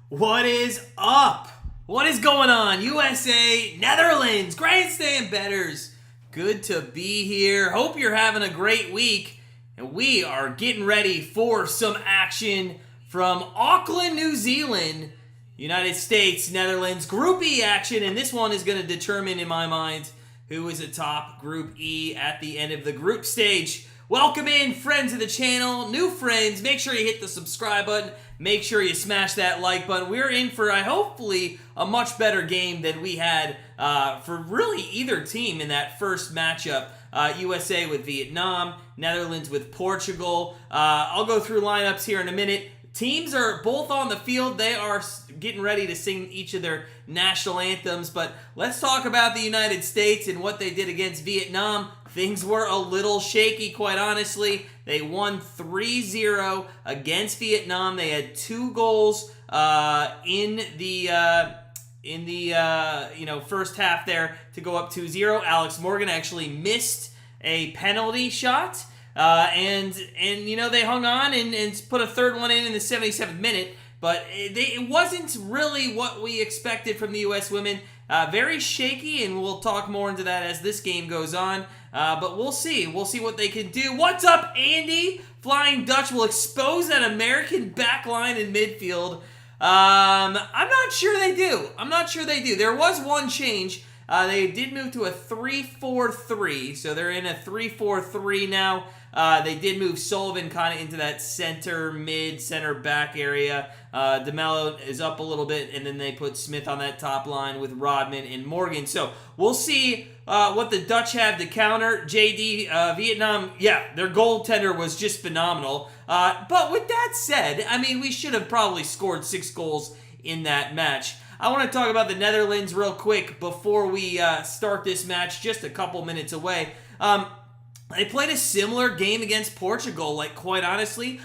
What is up? What is going on? USA, Netherlands, grandstand betters. Good to be here. Hope you're having a great week. And we are getting ready for some action from Auckland, New Zealand, United States, Netherlands, Group E action. And this one is going to determine, in my mind, who is atop Group E at the end of the group stage. Welcome in, friends of the channel, new friends. Make sure you hit the subscribe button. Make sure you smash that like button. We're in for, hopefully, a much better game than we had for really either team in that first matchup. USA with Vietnam, Netherlands with Portugal. I'll go through lineups here in a minute. Teams are both on the field. They are getting ready to sing each of their national anthems. But let's talk about the United States and what they did against Vietnam. Things were a little shaky, quite honestly. They won 3-0 against Vietnam. They had 2 goals in the first half there to go up 2-0. Alex Morgan actually missed a penalty shot. And they hung on and put a third one in the 77th minute. But it wasn't really what we expected from the U.S. women. Very shaky, and we'll talk more into that as this game goes on. But we'll see. We'll see what they can do. What's up, Andy? Flying Dutch will expose that American back line in midfield. I'm not sure they do. There was one change. They did move to a 3-4-3, so they're in a 3-4-3 now. They did move Sullivan kind of into that center back area. DeMello is up a little bit, and then they put Smith on that top line with Rodman and Morgan. So we'll see what the Dutch have to counter. JD, Vietnam, their goaltender was just phenomenal. But with that said, we should have probably scored 6 goals in that match. I want to talk about the Netherlands real quick before we start this match, just a couple minutes away. They played a similar game against Portugal. Quite honestly,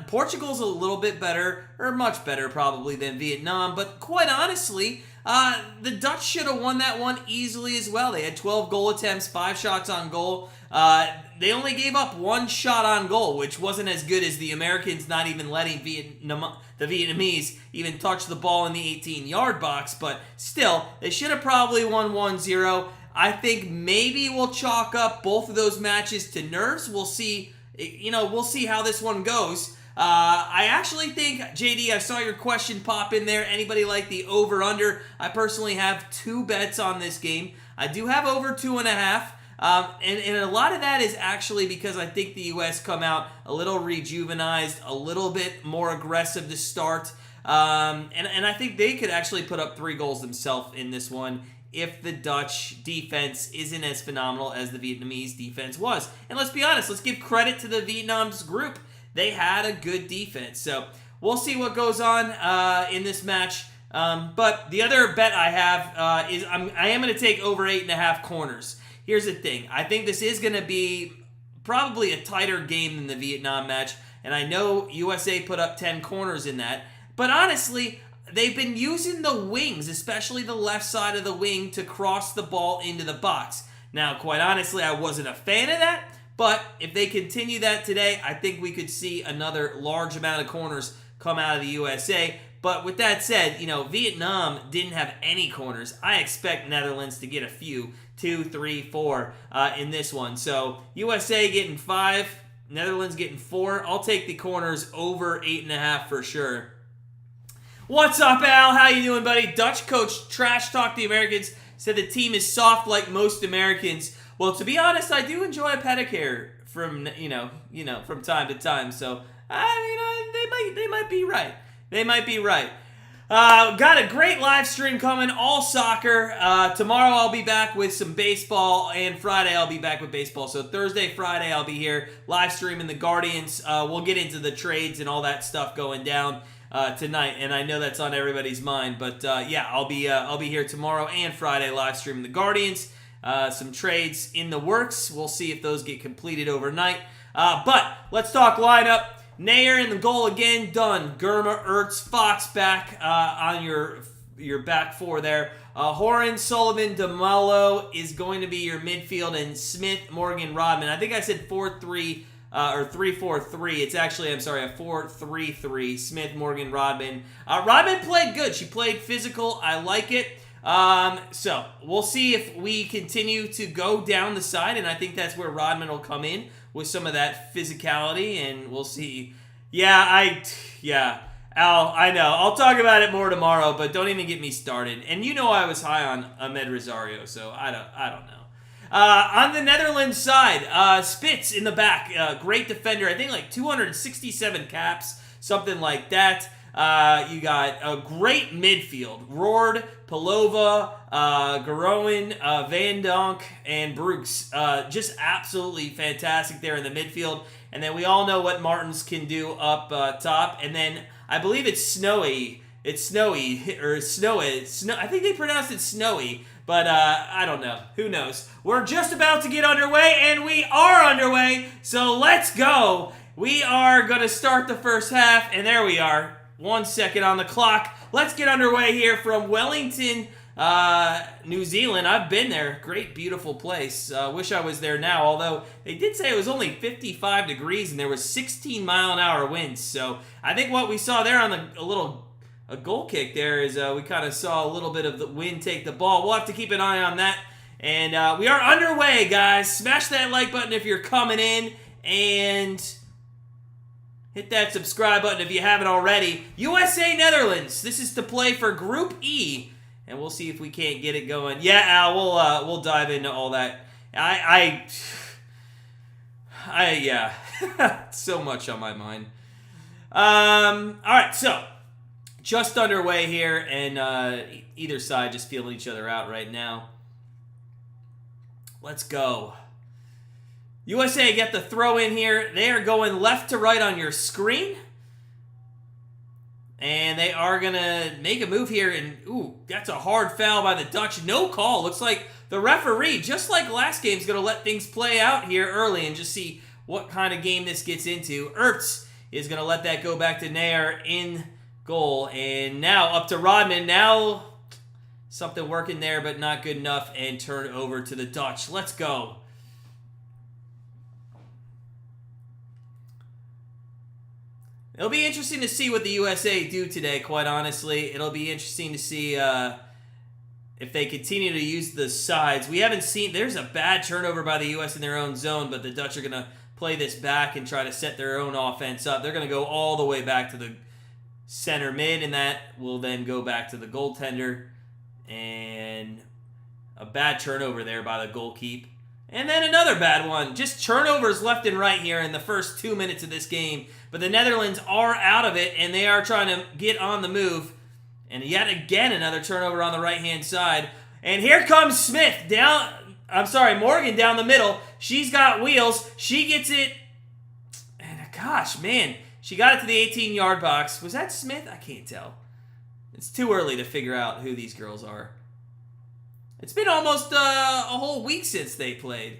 Portugal's a little bit better, or much better probably, than Vietnam. But quite honestly, the Dutch should have won that one easily as well. They had 12 goal attempts, 5 shots on goal. They only gave up 1 shot on goal, which wasn't as good as the Americans not even letting the Vietnamese even touch the ball in the 18-yard box. But still, they should have probably won 1-0. I think maybe we'll chalk up both of those matches to nerves. We'll see. We'll see how this one goes. I actually think, JD, I saw your question pop in there. Anybody like the over/under? I personally have 2 bets on this game. I do have over 2.5. And a lot of that is actually because I think the U.S. come out a little rejuvenized, a little bit more aggressive to start. And I think they could actually put up 3 goals themselves in this one if the Dutch defense isn't as phenomenal as the Vietnamese defense was. And let's be honest, let's give credit to the Vietnam's group. They had a good defense. So we'll see what goes on in this match. But the other bet I have is I am going to take over 8.5 corners. Here's the thing. I think this is going to be probably a tighter game than the Vietnam match. And I know USA put up 10 corners in that. But honestly, they've been using the wings, especially the left side of the wing, to cross the ball into the box. Now, quite honestly, I wasn't a fan of that. But if they continue that today, I think we could see another large amount of corners come out of the USA. But with that said, Vietnam didn't have any corners. I expect Netherlands to get a few, 2, 3, 4 in this one. So USA getting 5, Netherlands getting 4. I'll take the corners over 8.5 for sure. What's up, Al? How you doing, buddy? Dutch coach trash talked the Americans, said the team is soft like most Americans. Well, to be honest, I do enjoy a pedicure from from time to time. So they might be right. They might be right. Got a great live stream coming, all soccer. Tomorrow I'll be back with some baseball, and Friday I'll be back with baseball. So Thursday, Friday I'll be here live streaming the Guardians. We'll get into the trades and all that stuff going down tonight, and I know that's on everybody's mind. But I'll be here tomorrow and Friday live streaming the Guardians. Some trades in the works. We'll see if those get completed overnight. But let's talk lineup. Nair in the goal again, done. Gurma, Ertz, Fox back on your back 4 there. Horan, Sullivan, DeMello is going to be your midfield, and Smith, Morgan, Rodman. I think I said 4-3 or 3-4-3. It's actually, I'm sorry, a 4-3-3. Smith, Morgan, Rodman. Rodman played good. She played physical. I like it. So we'll see if we continue to go down the side, and I think that's where Rodman will come in with some of that physicality, and we'll see. Yeah, Al, I know. I'll talk about it more tomorrow, but don't even get me started. And you know I was high on Ahmed Rosario, so I don't know. On the Netherlands side, Spitz in the back, great defender. I think like 267 caps, something like that. You got a great midfield. Roord, Pelova, Garoen, Van Donk, and Brooks. Just absolutely fantastic there in the midfield. And then we all know what Martins can do up top. And then I believe it's Snowy. It's Snowy, or Snowy. I think they pronounced it Snowy. But I don't know. Who knows? We're just about to get underway, and we are underway. So let's go. We are going to start the first half, and there we are. 1 second on the clock. Let's get underway here from Wellington, New Zealand. I've been there. Great, beautiful place. Wish I was there now, although they did say it was only 55 degrees and there was 16-mile-an-hour winds. So I think what we saw there on a goal kick there is we kind of saw a little bit of the wind take the ball. We'll have to keep an eye on that. And we are underway, guys. Smash that like button if you're coming in, and hit that subscribe button if you haven't already. USA Netherlands. This is to play for Group E, and we'll see if we can't get it going. Yeah, Al, we'll dive into all that. Yeah, so much on my mind. All right, so just underway here, and either side just feeling each other out right now. Let's go. USA get the throw in here. They are going left to right on your screen. And they are going to make a move here. And, ooh, that's a hard foul by the Dutch. No call. Looks like the referee, just like last game, is going to let things play out here early and just see what kind of game this gets into. Ertz is going to let that go back to Nair in goal. And now up to Rodman. Now something working there, but not good enough. And turn over to the Dutch. Let's go. It'll be interesting to see what the USA do today, quite honestly. It'll be interesting to see if they continue to use the sides. We haven't seen... There's a bad turnover by the U.S. in their own zone, but the Dutch are going to play this back and try to set their own offense up. They're going to go all the way back to the center mid, and that will then go back to the goaltender. And a bad turnover there by the goalkeeper. And then another bad one. Just turnovers left and right here in the first 2 minutes of this game. But the Netherlands are out of it, and they are trying to get on the move. And yet again, another turnover on the right-hand side. And here comes Smith Morgan down the middle. She's got wheels. She gets it. And gosh, man. She got it to the 18-yard box. Was that Smith? I can't tell. It's too early to figure out who these girls are. It's been almost a whole week since they played.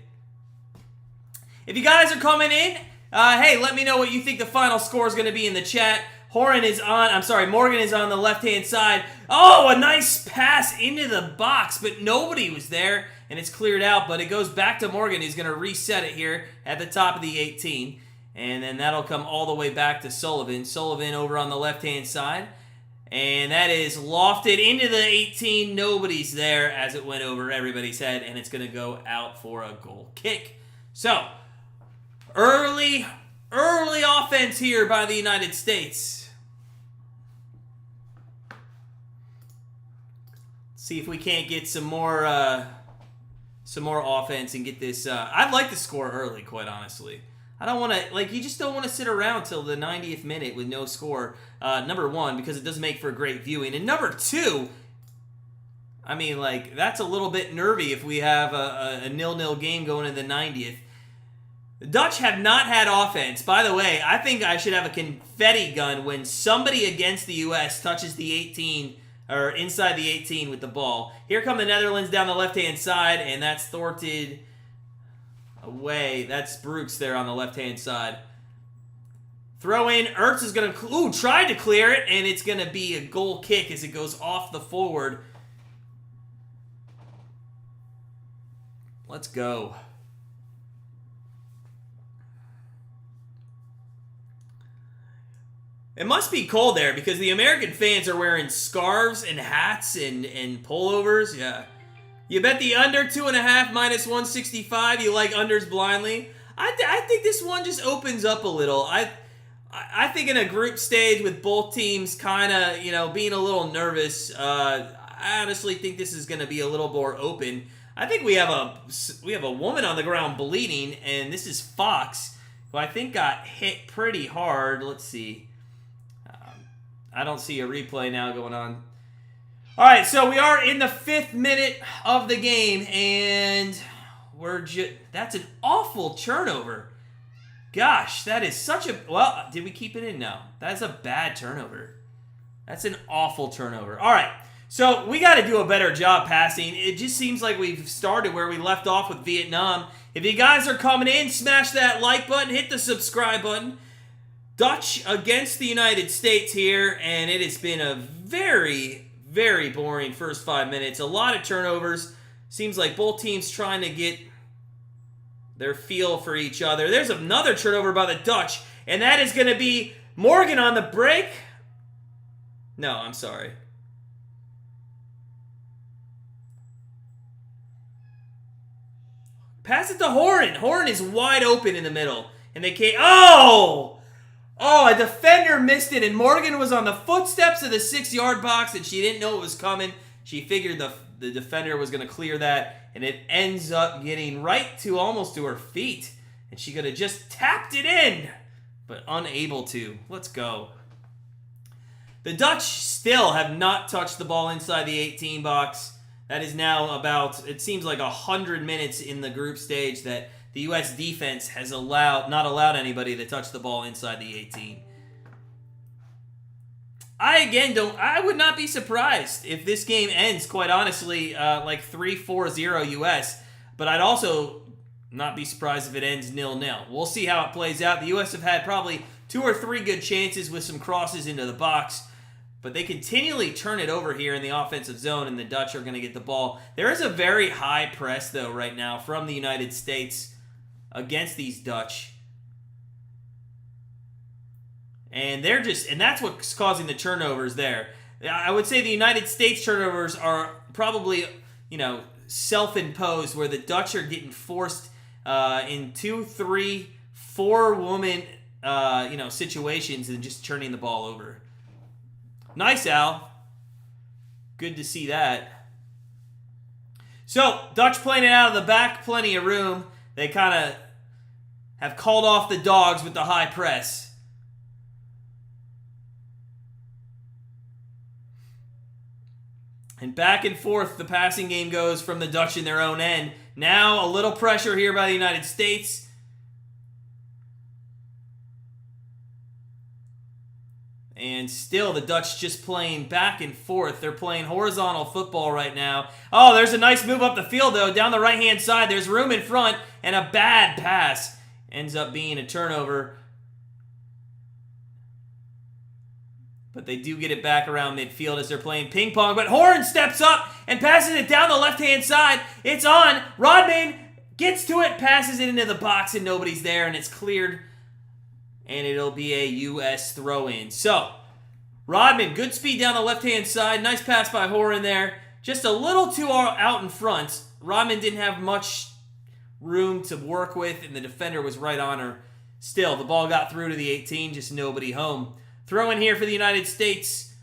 If you guys are coming in, hey, let me know what you think the final score is going to be in the chat. Morgan is on the left-hand side. Oh, a nice pass into the box, but nobody was there, and it's cleared out, but it goes back to Morgan. He's going to reset it here at the top of the 18, and then that'll come all the way back to Sullivan. Sullivan over on the left-hand side. And that is lofted into the 18. Nobody's there as it went over everybody's head, and it's going to go out for a goal kick. So, early offense here by the United States. See if we can't get some more offense and get this. I'd like to score early, quite honestly. I don't want to, you just don't want to sit around till the 90th minute with no score, number one, because it doesn't make for great viewing. And number two, I mean, that's a little bit nervy if we have a 0-0 game going in the 90th. The Dutch have not had offense. By the way, I think I should have a confetti gun when somebody against the U.S. touches the 18, or inside the 18 with the ball. Here come the Netherlands down the left-hand side, and that's thwarted away. That's Brooks there on the left-hand side. Throw in. Ertz is going to... tried to clear it, and it's going to be a goal kick as it goes off the forward. Let's go. It must be cold there because the American fans are wearing scarves and hats and pullovers. Yeah. You bet the under 2.5 minus 165. You like unders blindly. I think this one just opens up a little. I think in a group stage with both teams kind of, being a little nervous, I honestly think this is going to be a little more open. I think we have a woman on the ground bleeding, and this is Fox, who I think got hit pretty hard. Let's see. I don't see a replay now going on. All right, so we are in the 5th minute of the game, and that's an awful turnover. Gosh, that is such a... Well, did we keep it in? No. That's a bad turnover. That's an awful turnover. All right, so we got to do a better job passing. It just seems like we've started where we left off with Vietnam. If you guys are coming in, smash that like button, hit the subscribe button. Dutch against the United States here, and it has been a very, very boring first 5 minutes. A lot of turnovers. Seems like both teams trying to get their feel for each other. There's another turnover by the Dutch, and that is going to be Morgan on the break. No, I'm sorry. Pass it to Horan. Horan is wide open in the middle, and they can't... Oh, a defender missed it, and Morgan was on the footsteps of the 6-yard box, and she didn't know it was coming. She figured the defender was going to clear that, and it ends up getting right to almost to her feet, and she could have just tapped it in, but unable to. Let's go. The Dutch still have not touched the ball inside the 18 box. That is now about, it seems like 100 minutes in the group stage that the U.S. defense has not allowed anybody to touch the ball inside the 18. I would not be surprised if this game ends, quite honestly, like 3-4-0 U.S., but I'd also not be surprised if it ends 0-0. We'll see how it plays out. The U.S. have had probably 2 or 3 good chances with some crosses into the box, but they continually turn it over here in the offensive zone, and the Dutch are going to get the ball. There is a very high press, though, right now from the United States against these Dutch. And that's what's causing the turnovers there. I would say the United States turnovers are probably, self-imposed, where the Dutch are getting forced in 2, 3, 4 woman, situations and just turning the ball over. Nice, Al. Good to see that. So, Dutch playing it out of the back, plenty of room. They kind of have called off the dogs with the high press. And back and forth the passing game goes from the Dutch in their own end. Now a little pressure here by the United States. And still the Dutch just playing back and forth. They're playing horizontal football right now. Oh, there's a nice move up the field, though. Down the right-hand side, there's room in front, and a bad pass ends up being a turnover. But they do get it back around midfield as they're playing ping pong. But Horan steps up and passes it down the left-hand side. It's on. Rodman gets to it, passes it into the box, and nobody's there, and it's cleared. And it'll be a U.S. throw-in. So, Rodman, good speed down the left-hand side. Nice pass by Horan there. Just a little too out in front. Rodman didn't have much room to work with, and the defender was right on her. Still, the ball got through to the 18, just nobody home. Throw-in here for the United States.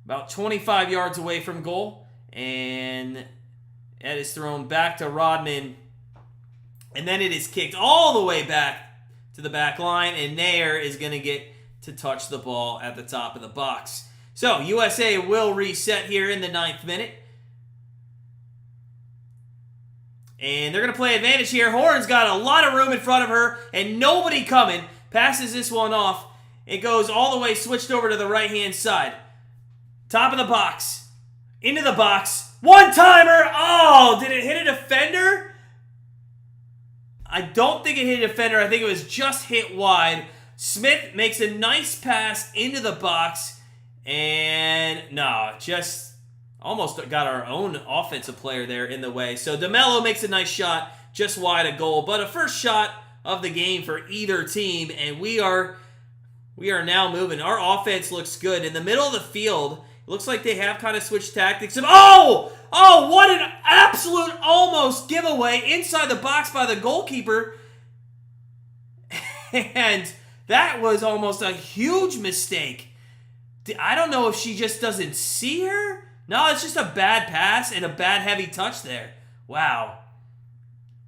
About 25 yards away from goal. And that is thrown back to Rodman. And then it is kicked all the way back to the back line, and Nair is going to get to touch the ball at the top of the box. So, USA will reset here in the 9th minute. And they're going to play advantage here. Horan's got a lot of room in front of her, and nobody coming. Passes this one off. It goes all the way, switched over to the right-hand side. Top of the box. Into the box. One-timer! Oh, did it hit a defender? I don't think it hit a defender. I think it was just hit wide. Smith makes a nice pass into the box. And no, just almost got our own offensive player there in the way. So DeMello makes a nice shot just wide of goal. But a first shot of the game for either team. And we're We are now moving. Our offense looks good. In the middle of the field, it looks like they have kind of switched tactics. Oh! Oh, what an absolute almost giveaway inside the box by the goalkeeper. And that was almost a huge mistake. I don't know if she just doesn't see her. No, it's just a bad pass and a bad heavy touch there. Wow.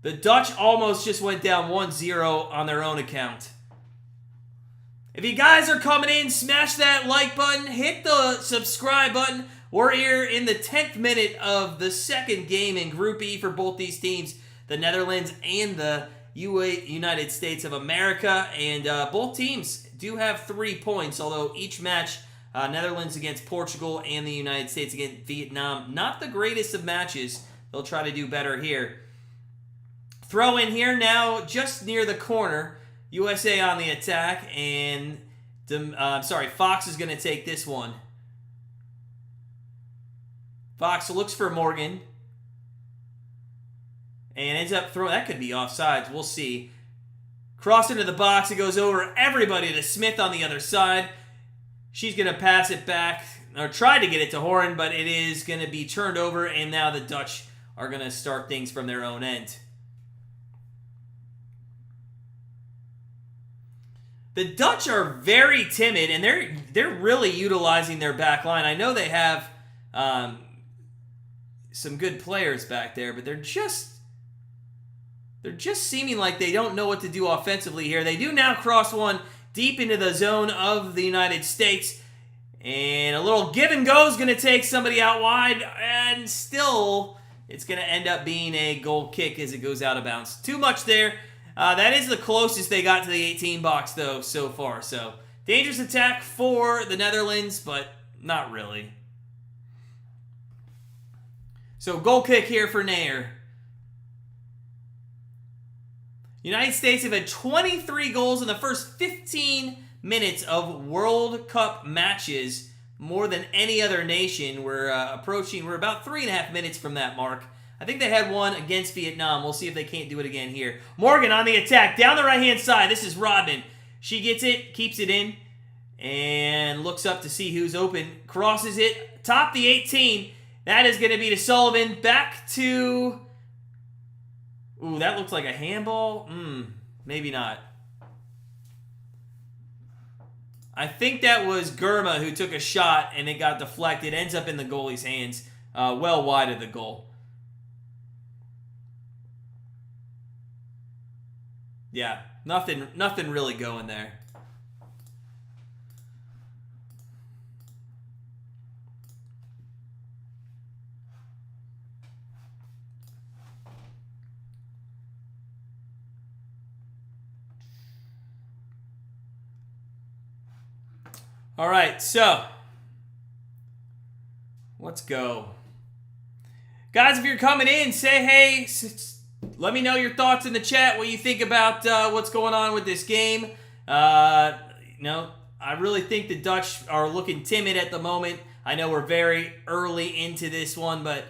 The Dutch almost just went down 1-0 on their own account. If you guys are coming in, smash that like button, hit the subscribe button. We're here in the 10th minute of the second game in Group E for both these teams, the Netherlands and the United States of America. And both teams do have 3 points, although each match, Netherlands against Portugal and the United States against Vietnam, not the greatest of matches. They'll try to do better here. Throw in here now, just near the corner. USA on the attack, and Fox is going to take this one. Fox looks for Morgan, and ends up throwing. That could be offsides. We'll see. Cross into the box. It goes over everybody to Smith on the other side. She's going to pass it back, or try to get it to Horan, but it is going to be turned over, and now the Dutch are going to start things from their own end. The Dutch are very timid, and they're really utilizing their back line. I know they have some good players back there, but they're just seeming like they don't know what to do offensively here. They do now cross one deep into the zone of the United States, and a little give and go is going to take somebody out wide, and still it's going to end up being a goal kick as it goes out of bounds. Too much there. That is the closest they got to the 18 box, though, so far. So, dangerous attack for the Netherlands, but not really. So, goal kick here for Nair. United States have had 23 goals in the first 15 minutes of World Cup matches, more than any other nation. We're about 3.5 minutes from that mark. I think they had one against Vietnam. We'll see if they can't do it again here. Morgan on the attack, down the right-hand side. This is Rodman. She gets it, keeps it in, and looks up to see who's open. Crosses it, top the 18. That is going to be to Sullivan. Back to... Ooh, that looks like a handball. Maybe not. I think that was Gurma who took a shot, and it got deflected. Ends up in the goalie's hands, well wide of the goal. Yeah, nothing really going there. All right, so let's go. Guys, if you're coming in, say hey. Let me know your thoughts in the chat, what you think about what's going on with this game. I really think the Dutch are looking timid at the moment. I know we're very early into this one, but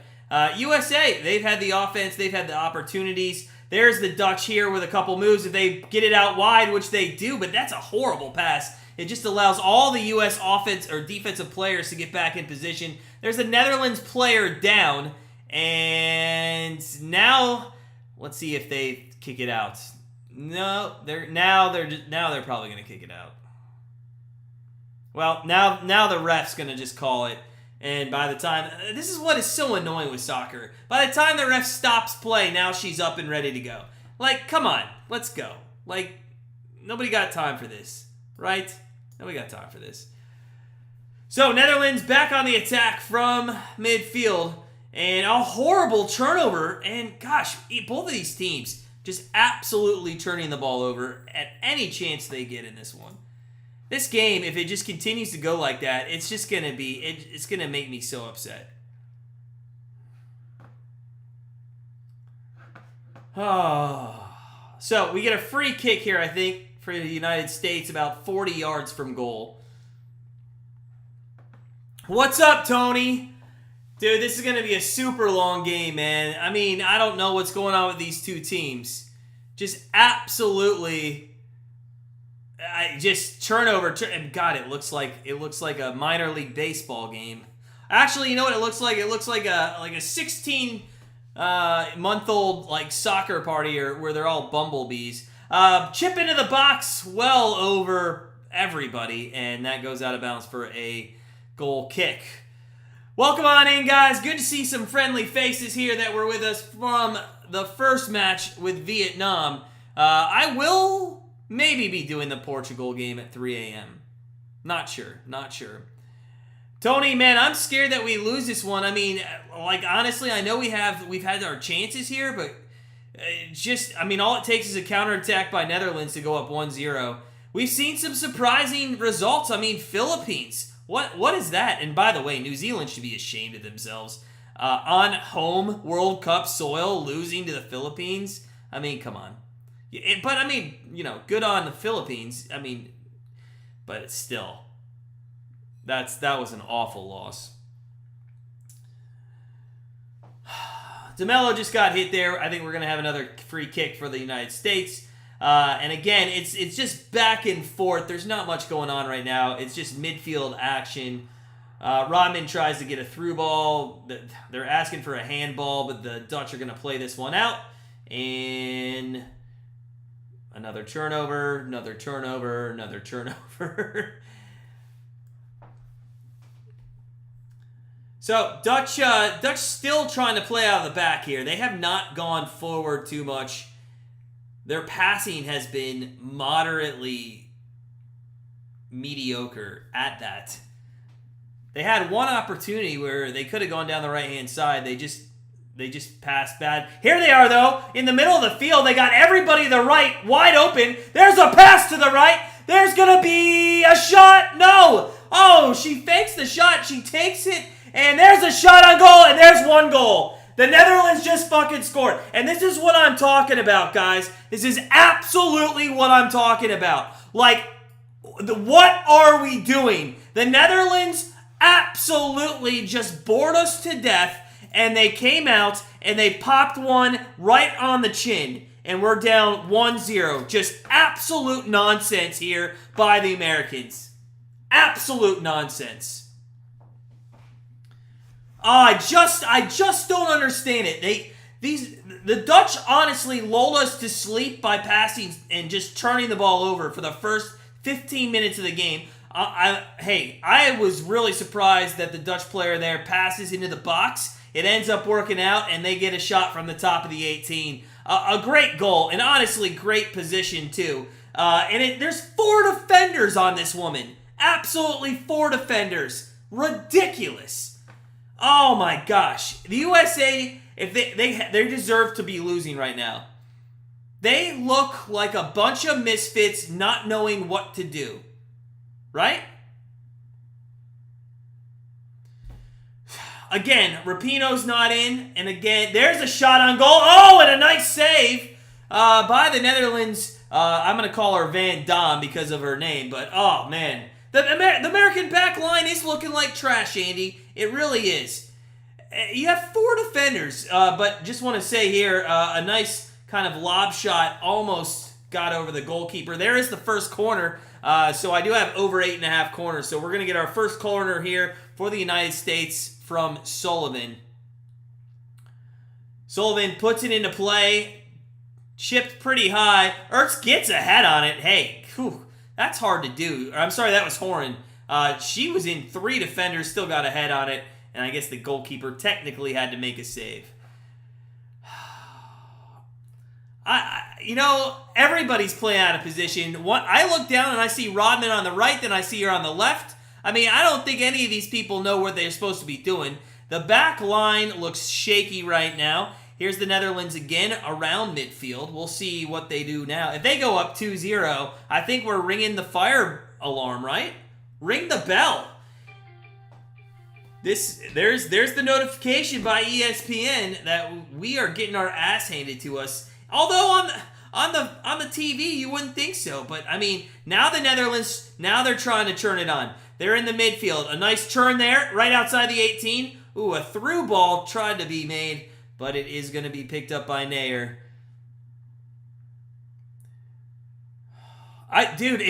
USA, they've had the offense, they've had the opportunities. There's the Dutch here with a couple moves. If they get it out wide, which they do, but that's a horrible pass. It just allows all the U.S. offense or defensive players to get back in position. There's a Netherlands player down, and now... Let's see if they kick it out. No, they're probably going to kick it out. Well, now the ref's going to just call it, and by the time this is what is so annoying with soccer. By the time the ref stops play, now she's up and ready to go. Like, come on, let's go. Like, nobody got time for this, right? Nobody got time for this. So Netherlands back on the attack from midfield. And a horrible turnover. And gosh, both of these teams just absolutely turning the ball over at any chance they get in this one. This game, if it just continues to go like that, it's just going to be, it's going to make me so upset. Oh. So we get a free kick here, I think, for the United States, about 40 yards from goal. What's up, Tony? Dude, this is going to be a super long game, man. I mean, I don't know what's going on with these two teams. Just absolutely just turnover. And God, it looks like a minor league baseball game. Actually, you know what it looks like? It looks like a 16 month old like soccer party or where they're all bumblebees. Chip into the box, well over everybody, and that goes out of bounds for a goal kick. Welcome on in, guys. Good to see some friendly faces here that were with us from the first match with Vietnam. I will maybe be doing the Portugal game at 3 a.m. Not sure. Tony, man, I'm scared that we lose this one. I mean, like, honestly, I know we've had our chances here, but all it takes is a counterattack by Netherlands to go up 1-0. We've seen some surprising results. I mean, Philippines. What is that? And by the way, New Zealand should be ashamed of themselves. On home World Cup soil, losing to the Philippines. I mean, come on. But, I mean, good on the Philippines. I mean, but still. That was an awful loss. DeMello just got hit there. I think we're going to have another free kick for the United States. And again, it's just back and forth. There's not much going on right now. It's just midfield action. Rodman tries to get a through ball. They're asking for a handball, but the Dutch are going to play this one out. And another turnover. So, Dutch still trying to play out of the back here. They have not gone forward too much. Their passing has been moderately mediocre at that. They had one opportunity where they could have gone down the right-hand side. They just passed bad. Here they are, though, in the middle of the field. They got everybody to the right, wide open. There's a pass to the right. There's going to be a shot. No. Oh, she fakes the shot. She takes it. And there's a shot on goal, and there's one goal. The Netherlands just fucking scored. And this is what I'm talking about, guys. This is absolutely what I'm talking about. Like, what are we doing? The Netherlands absolutely just bored us to death, and they came out, and they popped one right on the chin. And we're down 1-0. Just absolute nonsense here by the Americans. Absolute nonsense. I just don't understand it. The Dutch honestly lulled us to sleep by passing and just turning the ball over for the first 15 minutes of the game. I was really surprised that the Dutch player there passes into the box. It ends up working out, and they get a shot from the top of the 18. A great goal, and honestly, great position too. There's 4 defenders on this woman. Absolutely 4 defenders. Ridiculous. Oh my gosh. The USA, if they deserve to be losing right now. They look like a bunch of misfits not knowing what to do. Right? Again, Rapinoe's not in. And again, there's a shot on goal. Oh, and a nice save by the Netherlands. I'm going to call her Van Dam because of her name. But, oh, man. The American back line is looking like trash, Andy. It really is. You have 4 defenders, but just want to say here, a nice kind of lob shot almost got over the goalkeeper. There is the first corner, so I do have over 8.5 corners. So we're going to get our first corner here for the United States from Sullivan. Sullivan puts it into play, chipped pretty high. Ertz gets a head on it. Hey, whew. That's hard to do. I'm sorry, that was Horan. She was in 3 defenders, still got a head on it, and I guess the goalkeeper technically had to make a save. Everybody's playing out of position. I look down and I see Rodman on the right, then I see her on the left. I mean, I don't think any of these people know what they're supposed to be doing. The back line looks shaky right now. Here's the Netherlands again around midfield. We'll see what they do now. If they go up 2-0, I think we're ringing the fire alarm, right? Ring the bell. There's the notification by ESPN that we are getting our ass handed to us. Although on the TV you wouldn't think so, but I mean, now the Netherlands, now they're trying to turn it on. They're in the midfield. A nice turn there, right outside the 18. Ooh, a through ball tried to be made, but it is going to be picked up by Nair. Dude,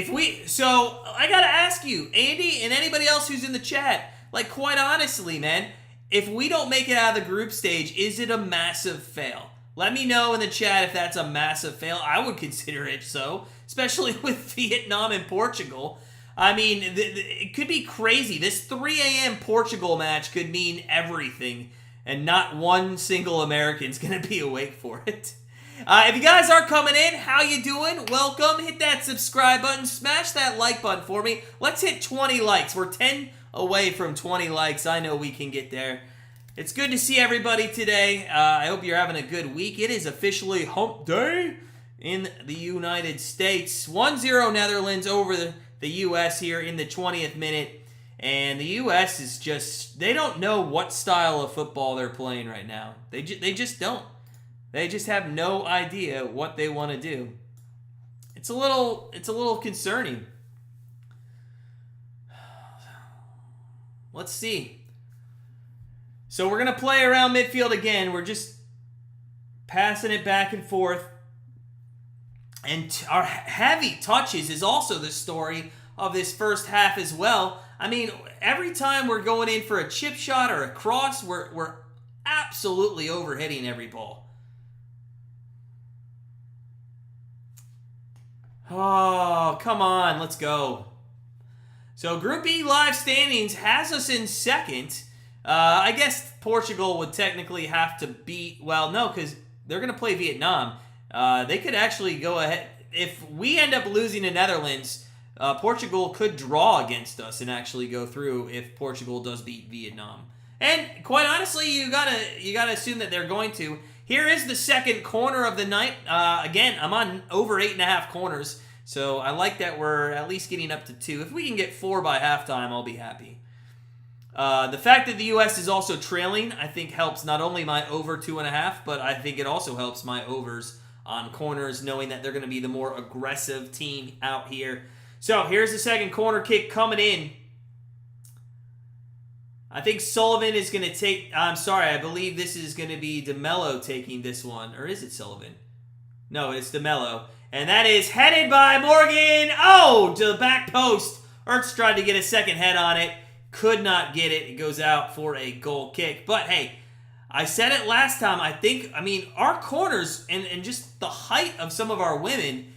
so I gotta ask you, Andy, and anybody else who's in the chat, like, quite honestly, man, if we don't make it out of the group stage, is it a massive fail? Let me know in the chat if that's a massive fail. I would consider it so, especially with Vietnam and Portugal. I mean, it could be crazy. This 3 a.m. Portugal match could mean everything, and not one single American's going to be awake for it. If you guys are coming in, how you doing? Welcome. Hit that subscribe button. Smash that like button for me. Let's hit 20 likes. We're 10 away from 20 likes. I know we can get there. It's good to see everybody today. I hope you're having a good week. It is officially hump day in the United States. 1-0 Netherlands over the U.S. here in the 20th minute. And the U.S. is just, they don't know what style of football they're playing right now. They just don't. They just have no idea what they want to do. It's a little concerning. Let's see. So we're going to play around midfield again. We're just passing it back and forth. And our heavy touches is also the story of this first half as well. I mean, every time we're going in for a chip shot or a cross, we're absolutely overhitting every ball. Oh, come on. Let's go. So Group E live standings has us in second. I guess Portugal would technically have to beat... Well, no, because they're going to play Vietnam. They could actually go ahead... If we end up losing to Netherlands, Portugal could draw against us and actually go through if Portugal does beat Vietnam. And quite honestly, you gotta assume that they're going to. Here is the second corner of the night. Again, I'm on over 8.5 corners, so I like that we're at least getting up to 2. If we can get 4 by halftime, I'll be happy. The fact that the U.S. is also trailing, I think, helps not only my over 2.5, but I think it also helps my overs on corners, knowing that they're going to be the more aggressive team out here. So here's the second corner kick coming in. I think Sullivan is going to take... I'm sorry, I believe this is going to be DeMello taking this one. Or is it Sullivan? No, it's DeMello. And that is headed by Morgan. Oh, to the back post. Ertz tried to get a second head on it. Could not get it. It goes out for a goal kick. But hey, I said it last time. I mean, our corners and just the height of some of our women,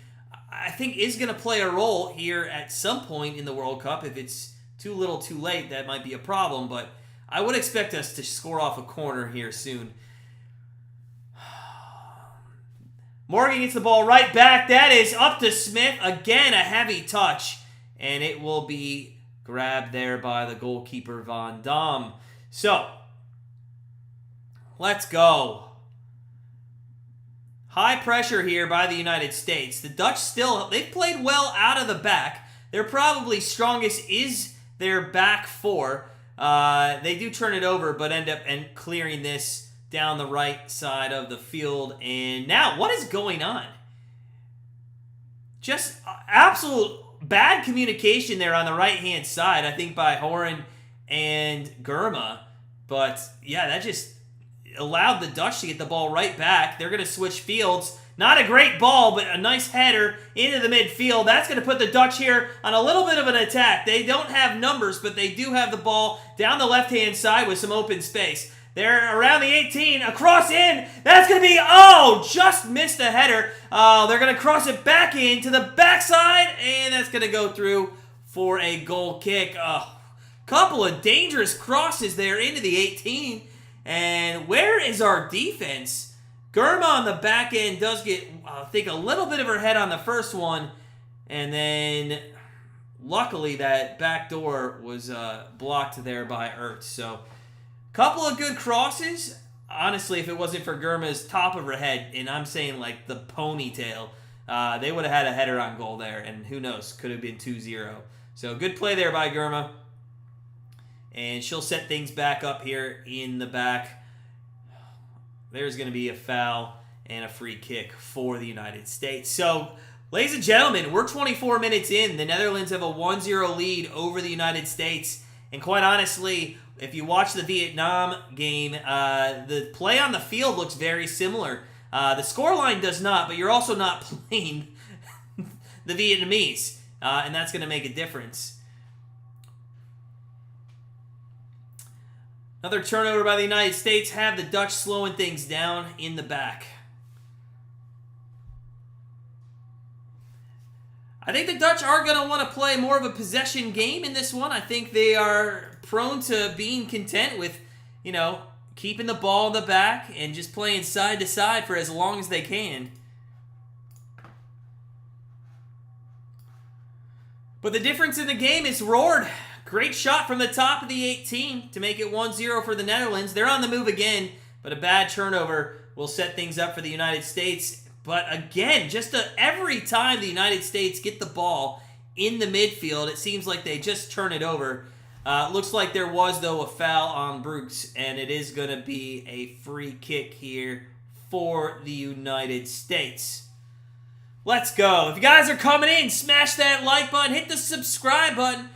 I think is going to play a role here at some point in the World Cup. If it's too little too late, that might be a problem, but I would expect us to score off a corner here soon. Morgan gets the ball right back. That is up to Smith. Again, a heavy touch, and it will be grabbed there by the goalkeeper, Van Dam. So, let's go. High pressure here by the United States. The Dutch they've played well out of the back. Their probably strongest is their back four. They do turn it over, but end up clearing this down the right side of the field. And now, what is going on? Just absolute bad communication there on the right-hand side, I think, by Horan and Gurma. But, yeah, that just allowed the Dutch to get the ball right back. They're going to switch fields. Not a great ball, but a nice header into the midfield. That's going to put the Dutch here on a little bit of an attack. They don't have numbers, but they do have the ball down the left-hand side with some open space. They're around the 18. A cross in. That's going to be, just missed the header. They're going to cross it back into the backside, and that's going to go through for a goal kick. Couple of dangerous crosses there into the 18. And where is our defense? Gurma on the back end does get, I think, a little bit of her head on the first one. And then, luckily, that back door was blocked there by Ertz. So, couple of good crosses. Honestly, if it wasn't for Gurma's top of her head, and I'm saying like the ponytail, they would have had a header on goal there. And who knows, could have been 2-0. So, good play there by Gurma. And she'll set things back up here in the back. There's going to be a foul and a free kick for the United States. So, ladies and gentlemen, we're 24 minutes in. The Netherlands have a 1-0 lead over the United States. And quite honestly, if you watch the Vietnam game, the play on the field looks very similar. The scoreline does not, but you're also not playing the Vietnamese, and that's going to make a difference. Another turnover by the United States. Have the Dutch slowing things down in the back. I think the Dutch are going to want to play more of a possession game in this one. I think they are prone to being content with, keeping the ball in the back and just playing side to side for as long as they can. But the difference in the game is Roord. Great shot from the top of the 18 to make it 1-0 for the Netherlands. They're on the move again, but a bad turnover will set things up for the United States. But again, every time the United States get the ball in the midfield, it seems like they just turn it over. Looks like there was, though, a foul on Brooks, and it is going to be a free kick here for the United States. Let's go. If you guys are coming in, smash that like button, hit the subscribe button.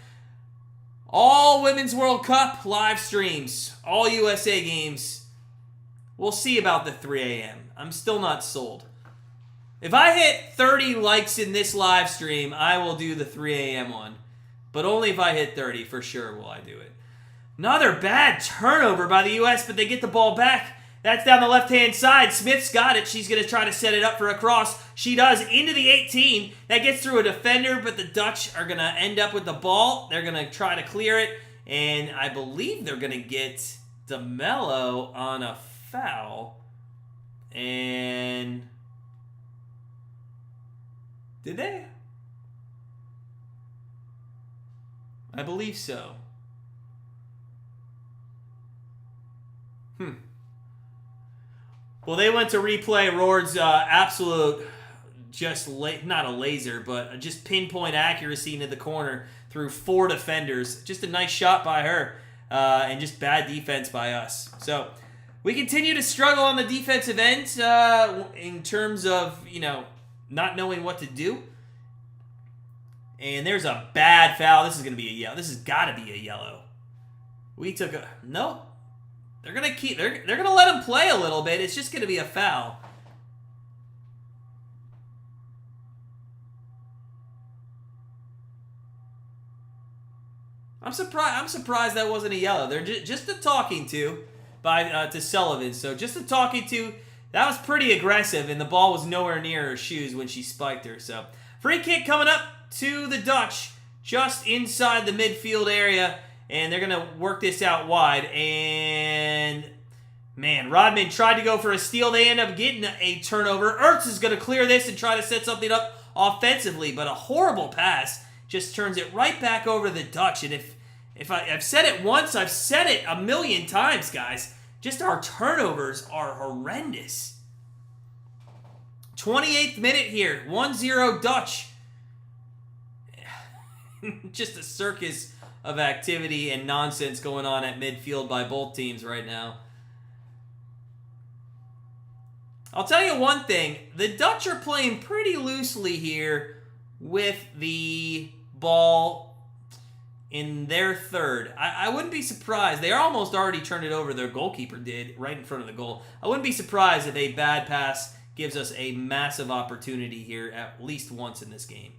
All Women's World Cup live streams, all USA games. We'll see about the 3 a.m. I'm still not sold. If I hit 30 likes in this live stream, I will do the 3 a.m. one. But only if I hit 30, for sure will I do it. Another bad turnover by the U.S., but they get the ball back. That's down the left-hand side. Smith's got it. She's going to try to set it up for a cross. She does, into the 18. That gets through a defender, but the Dutch are going to end up with the ball. They're going to try to clear it, and I believe they're going to get DeMello on a foul. And did they? I believe so. Well, they went to replay Roord's absolute, not a laser, but just pinpoint accuracy into the corner through 4 defenders. Just a nice shot by her, and just bad defense by us. So we continue to struggle on the defensive end in terms of, not knowing what to do. And there's a bad foul. This is going to be a yellow. This has got to be a yellow. We took a... No. They're going to They're going to let him play a little bit. It's just going to be a foul. I'm surprised that wasn't a yellow. They're just a talking to to Sullivan. So just a talking to. That was pretty aggressive, and the ball was nowhere near her shoes when she spiked her. So free kick coming up to the Dutch, just inside the midfield area, and they're going to work this out wide. And, man, Rodman tried to go for a steal. They end up getting a turnover. Ertz is going to clear this and try to set something up offensively, but a horrible pass just turns it right back over to the Dutch. And if I've said it once, I've said it a million times, guys. Just our turnovers are horrendous. 28th minute here, 1-0 Dutch. Just a circus of activity and nonsense going on at midfield by both teams right now. I'll tell you one thing. The Dutch are playing pretty loosely here with the ball in their third. I wouldn't be surprised. They almost already turned it over. Their goalkeeper did right in front of the goal. I wouldn't be surprised if a bad pass gives us a massive opportunity here at least once in this game.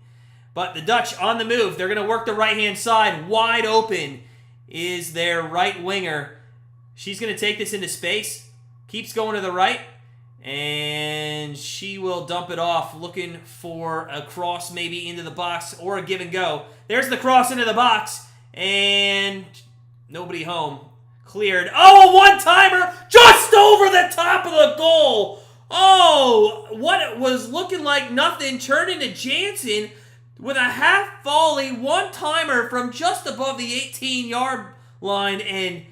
But the Dutch on the move. They're going to work the right-hand side. Wide open is their right winger. She's going to take this into space. Keeps going to the right. And she will dump it off, looking for a cross maybe into the box or a give and go. There's the cross into the box. And nobody home. Cleared. Oh, a one-timer just over the top of the goal. Oh, what it was looking like nothing turned into Jansen with a half volley one-timer from just above the 18-yard line and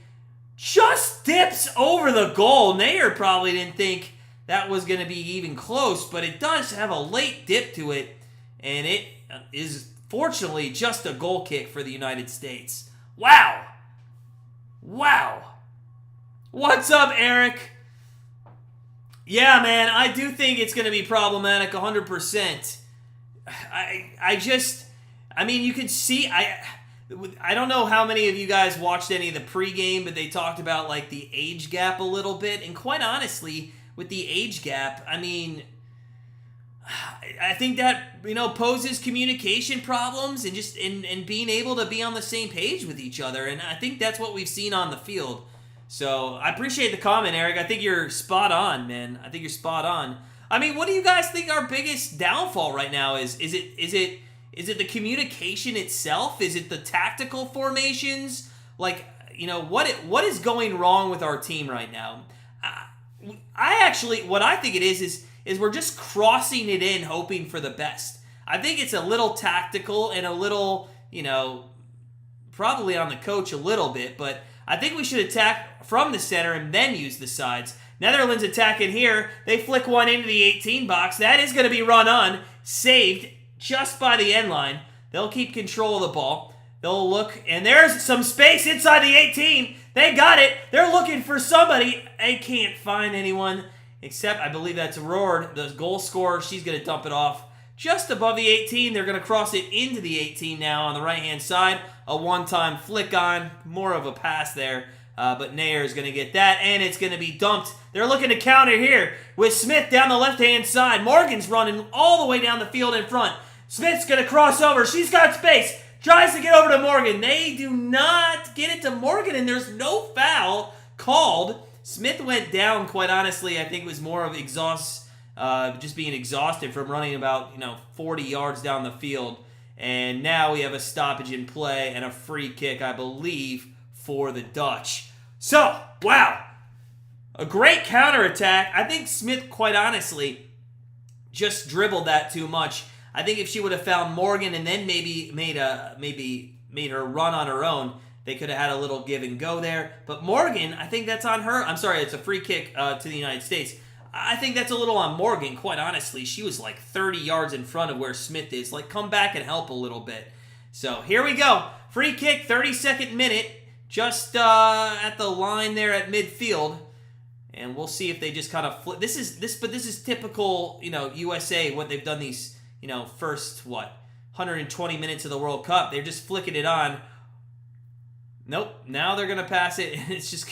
just dips over the goal. Nair probably didn't think that was going to be even close, but it does have a late dip to it, and it is fortunately just a goal kick for the United States. Wow. Wow. What's up, Eric? Yeah, man, I do think it's going to be problematic 100%. I mean, you could see, I don't know how many of you guys watched any of the pregame, but they talked about, like, the age gap a little bit, and quite honestly, with the age gap, I mean, I think that, poses communication problems and just and being able to be on the same page with each other. And I think that's what we've seen on the field. So I appreciate the comment, Eric. I think you're spot on, man. I think you're spot on. I mean, what do you guys think our biggest downfall right now is? Is it the communication itself? Is it the tactical formations? Like, what is going wrong with our team right now? What I think it is we're just crossing it in, hoping for the best. I think it's a little tactical and a little, probably on the coach a little bit, but I think we should attack from the center and then use the sides. Netherlands attacking here. They flick one into the 18 box. That is going to be run on, saved just by the end line. They'll keep control of the ball. They'll look, and there's some space inside the 18. They got it. They're looking for somebody. They can't find anyone. Except, I believe that's Roard, the goal scorer. She's going to dump it off just above the 18. They're going to cross it into the 18 now on the right-hand side. A one-time flick on. More of a pass there. But Nair is going to get that, and it's going to be dumped. They're looking to counter here with Smith down the left-hand side. Morgan's running all the way down the field in front. Smith's going to cross over. She's got space. Tries to get over to Morgan. They do not get it to Morgan, and there's no foul called. Smith went down, quite honestly. I think it was more of just being exhausted from running about 40 yards down the field. And now we have a stoppage in play and a free kick, I believe, for the Dutch. So, wow. A great counterattack. I think Smith, quite honestly, just dribbled that too much. I think if she would have found Morgan and then maybe made her run on her own, they could have had a little give and go there. But Morgan, I think that's on her. I'm sorry, it's a free kick to the United States. I think that's a little on Morgan, quite honestly. She was like 30 yards in front of where Smith is. Like, come back and help a little bit. So, here we go. Free kick, 32nd minute. Just at the line there at midfield. And we'll see if they just kind of flip. This is typical, USA, what they've done these, first, 120 minutes of the World Cup. They're just flicking it on. Nope. Now they're gonna pass it, and it's just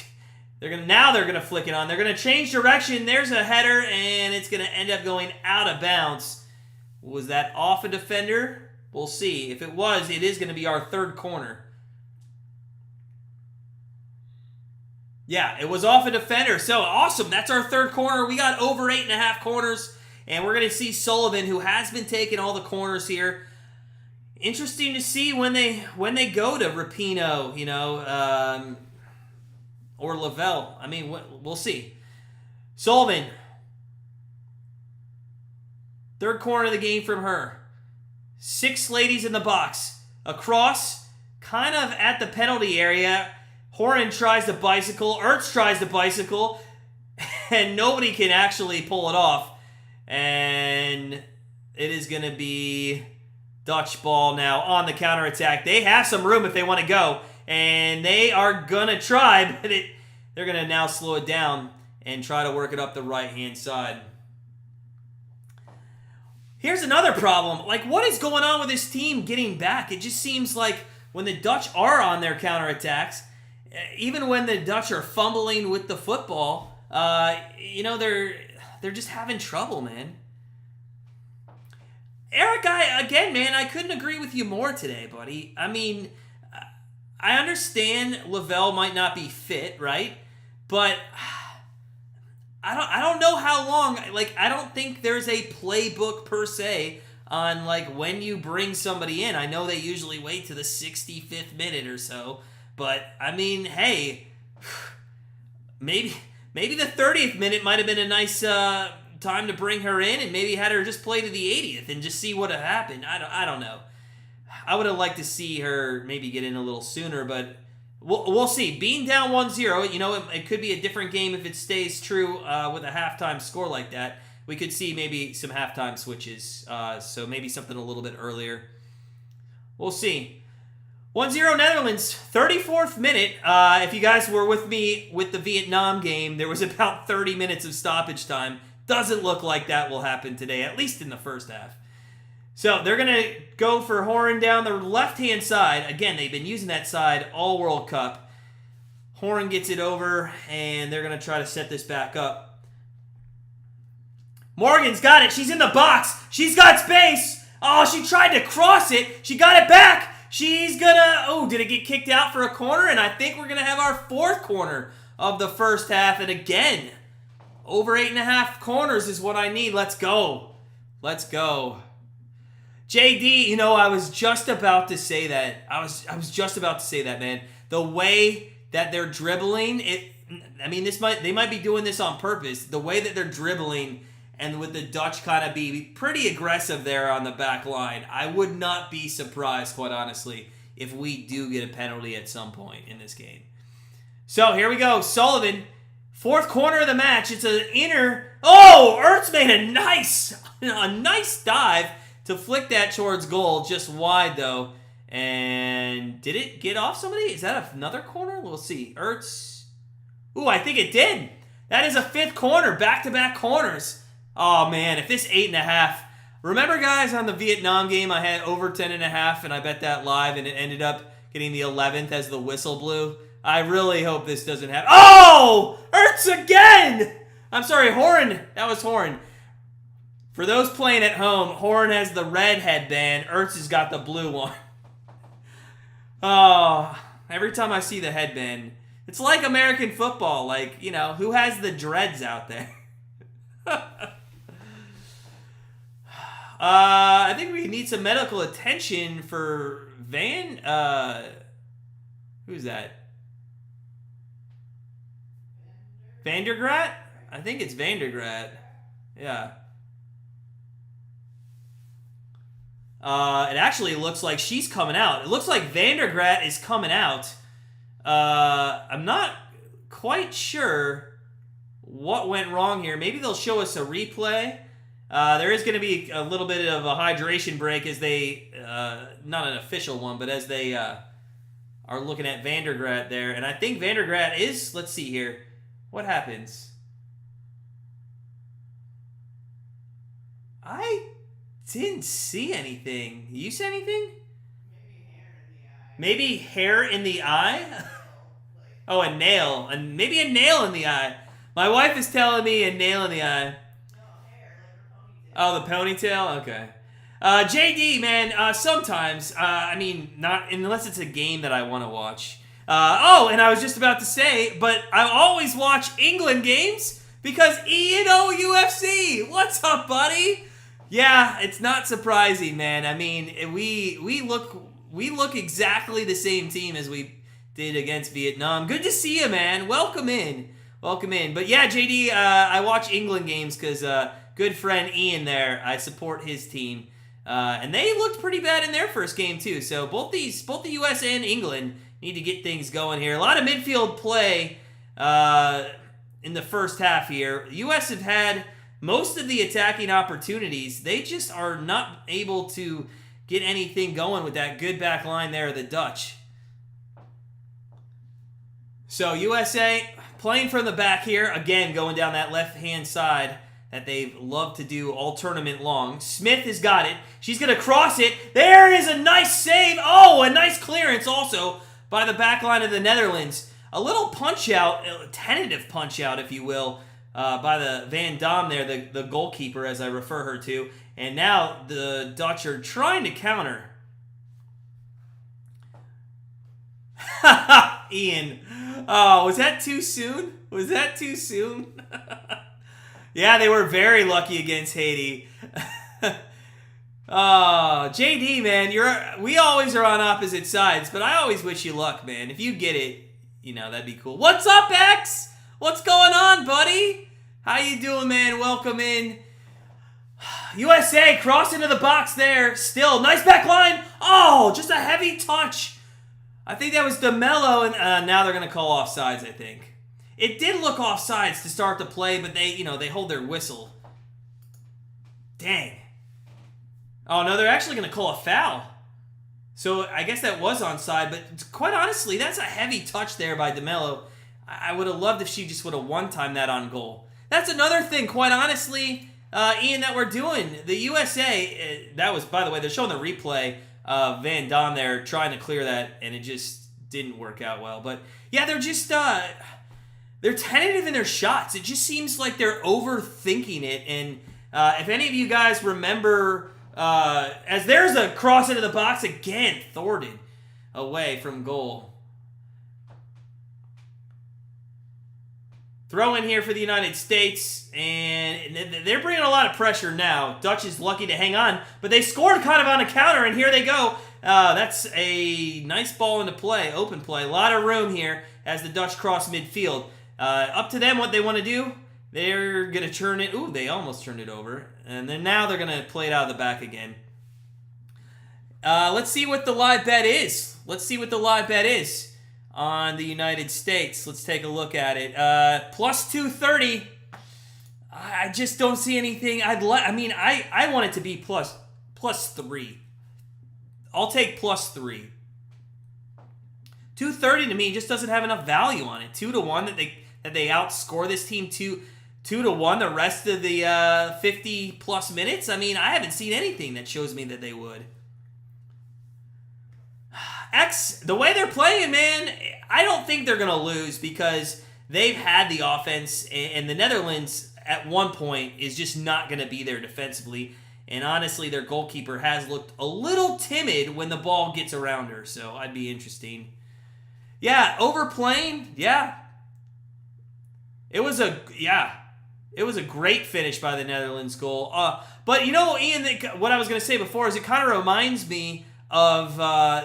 they're gonna flick it on. They're gonna change direction. There's a header, and it's gonna end up going out of bounds. Was that off a defender? We'll see. If it was, it is gonna be our third corner. Yeah, it was off a defender. So awesome. That's our third corner. We got over 8.5 corners, and we're gonna see Sullivan, who has been taking all the corners here. Interesting to see when they go to Rapinoe, or Lavelle. I mean, we'll see. Sullivan, third corner of the game from her. 6 ladies in the box. Across, kind of at the penalty area. Horan tries to bicycle. Ertz tries to bicycle. And nobody can actually pull it off. And it is going to be Dutch ball now on the counterattack. They have some room if they want to go. And they are going to try, but they're going to now slow it down and try to work it up the right-hand side. Here's another problem. Like, what is going on with this team getting back? It just seems like when the Dutch are on their counterattacks, even when the Dutch are fumbling with the football, they're just having trouble, man. Eric, I couldn't agree with you more today, buddy. I mean, I understand Lavelle might not be fit, right? But I don't know how long. Like, I don't think there's a playbook per se on like when you bring somebody in. I know they usually wait to the 65th minute or so, but I mean, hey, maybe the 30th minute might have been a nice time to bring her in, and maybe had her just play to the 80th and just see what had happened. I don't know. I would have liked to see her maybe get in a little sooner, but we'll see. Being down 1-0, it could be a different game if it stays true with a halftime score like that. We could see maybe some halftime switches, so maybe something a little bit earlier. We'll see. 1-0 Netherlands, 34th minute. If you guys were with me with the Vietnam game, there was about 30 minutes of stoppage time. Doesn't look like that will happen today, at least in the first half. So they're going to go for Horan down the left-hand side. Again, they've been using that side all World Cup. Horan gets it over, and they're going to try to set this back up. Morgan's got it. She's in the box. She's got space. Oh, she tried to cross it. She got it back. She's gonna... Oh, did it get kicked out for a corner? And I think we're gonna have our 4th corner of the first half. And again, over 8.5 corners is what I need. Let's go. Let's go. JD, you know, I was just about to say that. I was just about to say that, man. The way that they're dribbling, they might be doing this on purpose. The way that they're dribbling, and with the Dutch kind of be pretty aggressive there on the back line, I would not be surprised, quite honestly, if we do get a penalty at some point in this game. So here we go. Sullivan, 4th corner of the match. It's an inner. Oh, Ertz made a nice dive to flick that towards goal, just wide though. And did it get off somebody? Is that another corner? We'll see. Ertz. Ooh, I think it did. That is a 5th corner, back-to-back corners. Oh, man, if this 8.5... Remember, guys, on the Vietnam game, I had over 10.5, and I bet that live, and it ended up getting the 11th as the whistle blew. I really hope this doesn't happen. Oh! Ertz again! I'm sorry, Horan. That was Horan. For those playing at home, Horan has the red headband. Ertz has got the blue one. Oh, every time I see the headband, it's like American football. Like, you know, who has the dreads out there? I think we need some medical attention for who's that? Vandergrat? I think it's Vandergrat. Yeah. It actually looks like she's coming out. It looks like Vandergrat is coming out. I'm not quite sure what went wrong here. Maybe they'll show us a replay. There is going to be a little bit of a hydration break as they, not an official one, but as they are looking at Vandergrat there. And I think Vandergrat is, let's see here. What happens? I didn't see anything. You see anything? Maybe hair in the eye? Oh, a nail. And maybe a nail in the eye. My wife is telling me a nail in the eye. Oh, the ponytail? Okay. JD, man, sometimes, not unless it's a game that I want to watch. And I was just about to say, but I always watch England games because UFC. What's up, buddy? Yeah, it's not surprising, man. I mean, we look exactly the same team as we did against Vietnam. Good to see you, man. Welcome in. But yeah, JD, I watch England games because good friend Ian there, I support his team. And they looked pretty bad in their first game too. So both the US and England need to get things going here. A lot of midfield play in the first half here. The US have had most of the attacking opportunities. They just are not able to get anything going with that good back line there of the Dutch. So USA playing from the back here, again going down that left-hand side that they've loved to do all tournament long. Smith has got it. She's going to cross it. There is a nice save. Oh, a nice clearance also by the back line of the Netherlands. A little punch-out, a tentative punch-out, if you will, by the Van Dam there, the goalkeeper, as I refer her to. And now the Dutch are trying to counter. Ian. Oh, was that too soon? Yeah, they were very lucky against Haiti. Oh, JD, man, we always are on opposite sides, but I always wish you luck, man. If you get it, that'd be cool. What's up, X? What's going on, buddy? How you doing, man? Welcome in. USA cross into the box there. Still, nice back line. Oh, just a heavy touch. I think that was DeMello, and now they're going to call offsides, I think. It did look offsides to start the play, but they hold their whistle. Dang. Oh, no, they're actually going to call a foul. So I guess that was onside, but quite honestly, that's a heavy touch there by DeMello. I would have loved if she just would have one-timed that on goal. That's another thing, quite honestly, Ian, that we're doing. The USA, that was, by the way, they're showing the replay of Van Dam there trying to clear that, and it just didn't work out well. But, yeah, they're just, they're tentative in their shots. It just seems like they're overthinking it, and If any of you guys remember, as there's a cross into the box again, thwarted away from goal. Throw in here for the United States, and they're bringing a lot of pressure now. Dutch is lucky to hang on, but they scored kind of on a counter, and here they go. That's a nice ball into play, open play. A lot of room here as the Dutch cross midfield. Up to them what they want to do. They're going to turn it. Ooh, they almost turned it over. And then now they're going to play it out of the back again. Let's see what the live bet is. On the United States. Let's take a look at it. Plus 230. I just don't see anything. I want it to be plus 3. I'll take plus 3. 230 to me just doesn't have enough value on it. 2-1 that they outscore this team 2-1 the rest of the 50 plus minutes. I mean, I haven't seen anything that shows me that they would. The way they're playing, man, I don't think they're going to lose because they've had the offense, and the Netherlands at one point is just not going to be there defensively. And honestly, their goalkeeper has looked a little timid when the ball gets around her, so I'd be interesting. Yeah, overplaying, yeah. It was a great finish by the Netherlands goal. But you know, Ian, what I was going to say before is it kind of reminds me of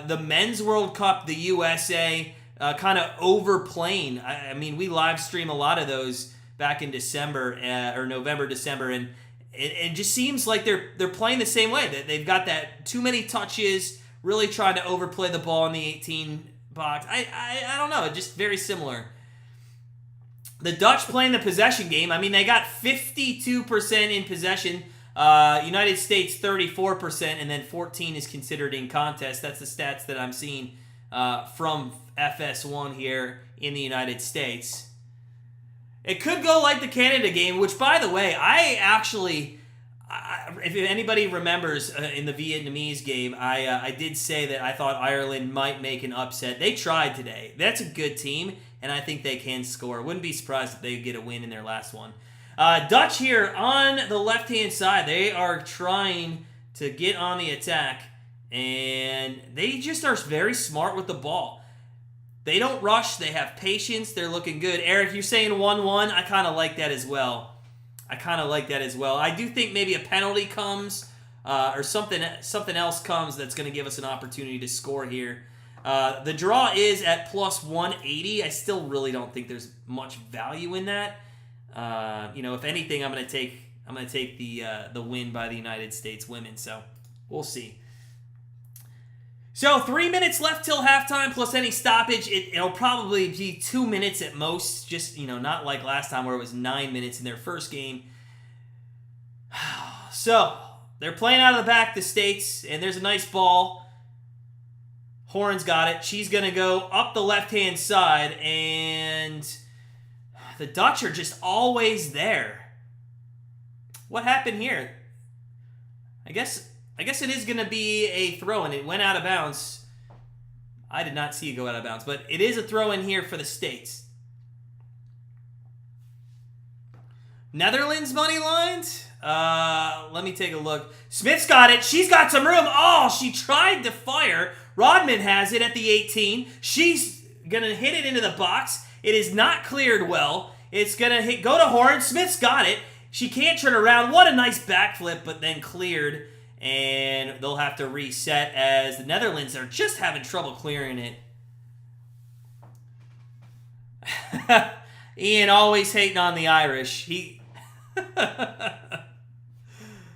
the Men's World Cup, the USA kind of overplaying. I mean, we live stream a lot of those back in December or November, December, and it just seems like they're playing the same way. They've got that too many touches, really trying to overplay the ball in the 18 box. I don't know, just very similar. The Dutch playing the possession game. I mean, they got 52% in possession. United States 34%, and then 14 is considered in contest. That's the stats that I'm seeing from FS1 here in the United States. It could go like the Canada game, which, by the way, if anybody remembers in the Vietnamese game, I did say that I thought Ireland might make an upset. They tried today. That's a good team, and I think they can score. Wouldn't be surprised if they get a win in their last one. Dutch here on the left-hand side. They are trying to get on the attack, and they just are very smart with the ball. They don't rush. They have patience. They're looking good. Eric, you're saying 1-1. I kind of like that as well. I do think maybe a penalty comes or something else comes that's going to give us an opportunity to score here. The draw is at plus 180. I still really don't think there's much value in that. If anything, I'm going to take the win by the United States women. So we'll see. So 3 minutes left till halftime plus any stoppage. It'll probably be 2 minutes at most. Just, not like last time where it was 9 minutes in their first game. So they're playing out of the back, the States, and there's a nice ball. Horan's got it. She's going to go up the left-hand side, and the Dutch are just always there. What happened here? I guess it is going to be a throw, and it went out of bounds. I did not see it go out of bounds, but it is a throw in here for the States. Netherlands money lines? Let me take a look. Smith's got it. She's got some room. Oh, she tried to fire. Rodman has it at the 18. She's going to hit it into the box. It is not cleared well. It's going to go to Horan. Smith's got it. She can't turn around. What a nice backflip, but then cleared. And they'll have to reset as the Netherlands are just having trouble clearing it. Ian always hating on the Irish.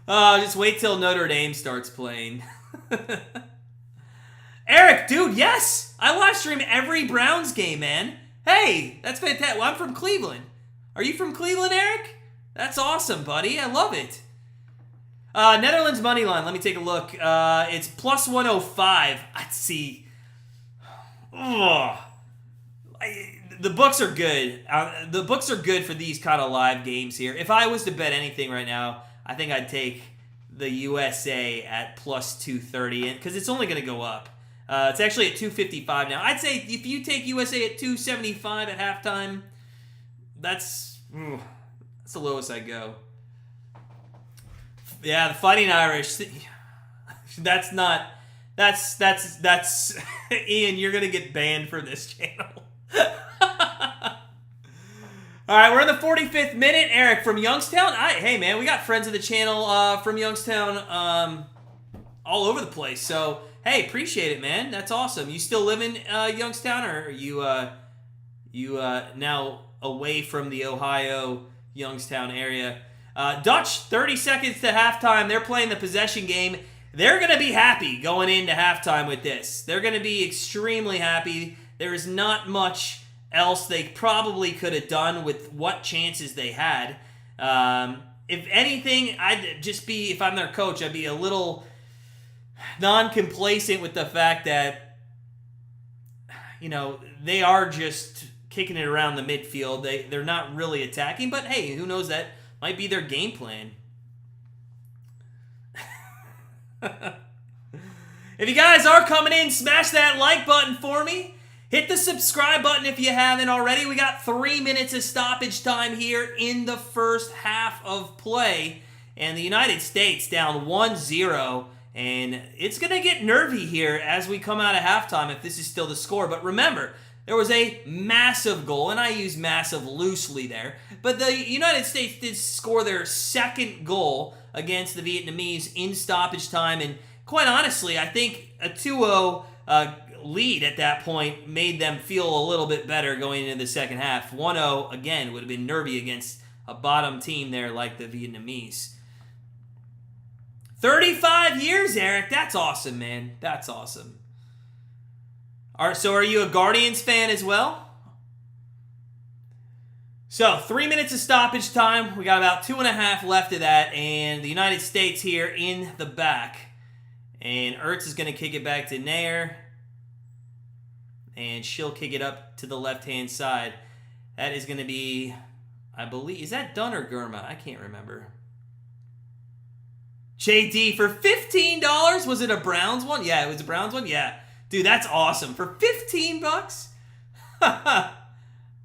Just wait till Notre Dame starts playing. Eric, dude, yes! I live stream every Browns game, man. Hey, that's fantastic. Well, I'm from Cleveland. Are you from Cleveland, Eric? That's awesome, buddy. I love it. Netherlands money line. Let me take a look. It's plus 105. Let's see. The books are good. The books are good for these kind of live games here. If I was to bet anything right now, I think I'd take the USA at plus 230 because it's only going to go up. It's actually at 255 now. I'd say if you take USA at 275 at halftime, that's the lowest I'd go. Yeah, the Fighting Irish. That's not. That's Ian, you're gonna get banned from this channel. All right, we're in the 45th minute. Eric from Youngstown. Hey man, we got friends of the channel from Youngstown all over the place. So hey, appreciate it, man. That's awesome. You still live in Youngstown, or are you now away from the Ohio Youngstown area? Dutch, 30 seconds to halftime. They're playing the possession game. They're going to be happy going into halftime with this. They're going to be extremely happy. There is not much else they probably could have done with what chances they had. If anything, I'd just be, if I'm their coach, I'd be a little non-complacent with the fact that, you know, they are just kicking it around the midfield. They're not really attacking, but hey, who knows, that might be their game plan. If you guys are coming in, smash that like button for me. Hit the subscribe button if you haven't already. We got 3 minutes of stoppage time here in the first half of play. And the United States down 1-0. And it's going to get nervy here as we come out of halftime if this is still the score. But remember, there was a massive goal, and I use massive loosely there. But the United States did score their second goal against the Vietnamese in stoppage time. And quite honestly, I think a 2-0 lead at that point made them feel a little bit better going into the second half. 1-0, again, would have been nervy against a bottom team there like the Vietnamese. 35 years, Eric. That's awesome, man. That's awesome. So are you a Guardians fan as well? So, 3 minutes of stoppage time. We got about 2.5 left of that, and the United States here in the back. And Ertz is going to kick it back to Nair. And she'll kick it up to the left-hand side. That is going to be, I believe, is that Dunn or Gurma? I can't remember. JD for $15. Was it a Browns one? Yeah, it was a Browns one. Yeah. Dude, that's awesome. For $15?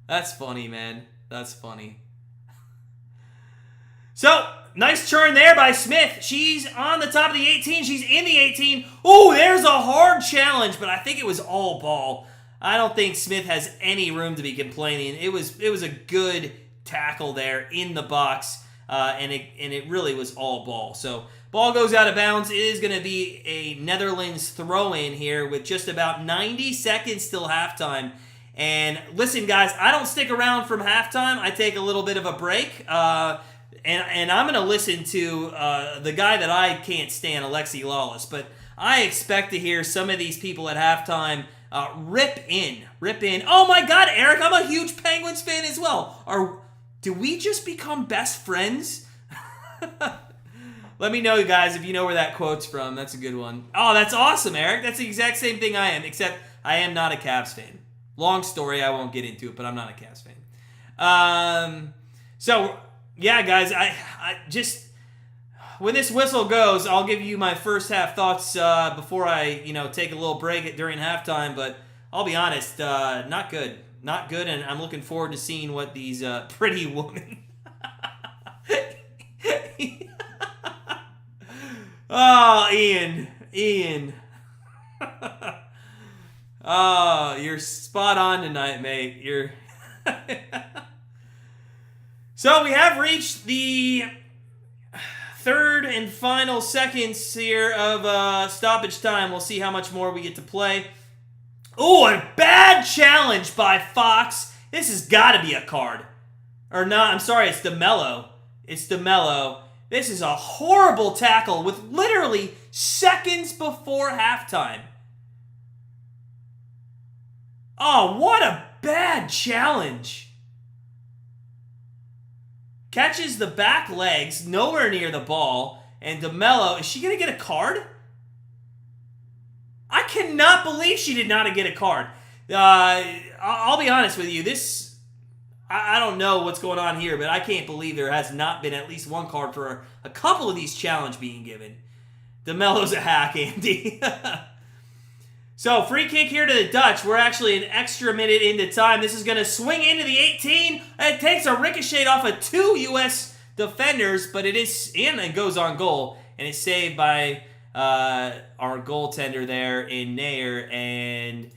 That's funny, man. That's funny. So, nice turn there by Smith. She's on the top of the 18. She's in the 18. Oh, there's a hard challenge, but I think it was all ball. I don't think Smith has any room to be complaining. It was a good tackle there in the box, and it really was all ball. So, ball goes out of bounds. It is going to be a Netherlands throw-in here with just about 90 seconds till halftime. And listen, guys, I don't stick around from halftime. I take a little bit of a break, and I'm going to listen to the guy that I can't stand, Alexi Lawless. But I expect to hear some of these people at halftime rip in. Oh my God, Eric, I'm a huge Penguins fan as well. Do we just become best friends? Let me know, guys, if you know where that quote's from. That's a good one. Oh, that's awesome, Eric. That's the exact same thing I am, except I am not a Cavs fan. Long story, I won't get into it, but I'm not a Cavs fan. So, yeah, guys, I just, when this whistle goes, I'll give you my first half thoughts before I, take a little break during halftime, but I'll be honest, not good. Not good, and I'm looking forward to seeing what these pretty women... Oh, Ian. Oh, you're spot on tonight, mate. So we have reached the third and final seconds here of stoppage time. We'll see how much more we get to play. Oh, a bad challenge by Fox. This has got to be a card. Or not, I'm sorry, it's DeMello. This is a horrible tackle with literally seconds before halftime. Oh, what a bad challenge. Catches the back legs, nowhere near the ball, and DeMello, is she going to get a card? I cannot believe she did not get a card. I'll be honest with you, I don't know what's going on here, but I can't believe there has not been at least one card for a couple of these challenges being given. DeMello's a hack, Andy. So, free kick here to the Dutch. We're actually an extra minute into time. This is going to swing into the 18. It takes a ricochet off of 2 U.S. defenders, but it is, and it goes on goal, and it's saved by our goaltender there in Nair, and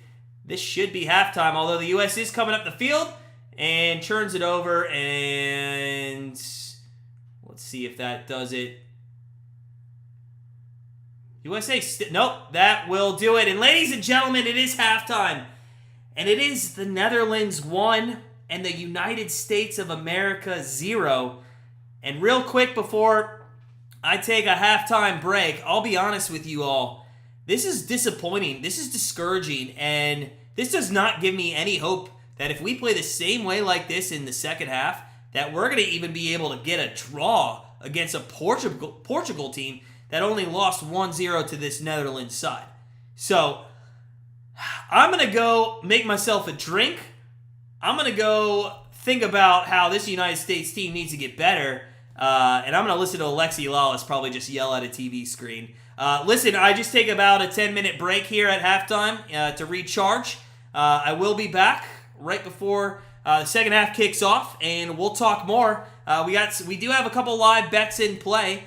this should be halftime, although the U.S. is coming up the field and churns it over, and let's see if that does it. USA, nope, that will do it. And ladies and gentlemen, it is halftime. And it is the Netherlands 1 and the United States of America 0. And real quick before I take a halftime break, I'll be honest with you all. This is disappointing. This is discouraging. And this does not give me any hope that if we play the same way like this in the second half, that we're going to even be able to get a draw against a Portugal team that only lost 1-0 to this Netherlands side. So, I'm going to go make myself a drink. I'm going to go think about how this United States team needs to get better. And I'm going to listen to Alexi Lawless probably just yell at a TV screen. Listen, I just take about a 10-minute break here at halftime to recharge. I will be back right before the second half kicks off, and we'll talk more. We do have a couple live bets in play.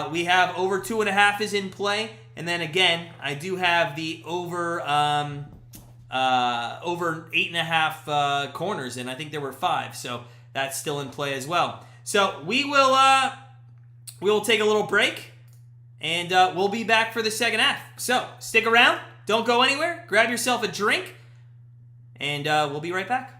We have over 2.5 is in play, and then again, I do have the over 8.5 corners, and I think there were 5, so that's still in play as well. So we will take a little break, and we'll be back for the second half. So stick around, don't go anywhere, grab yourself a drink, and we'll be right back.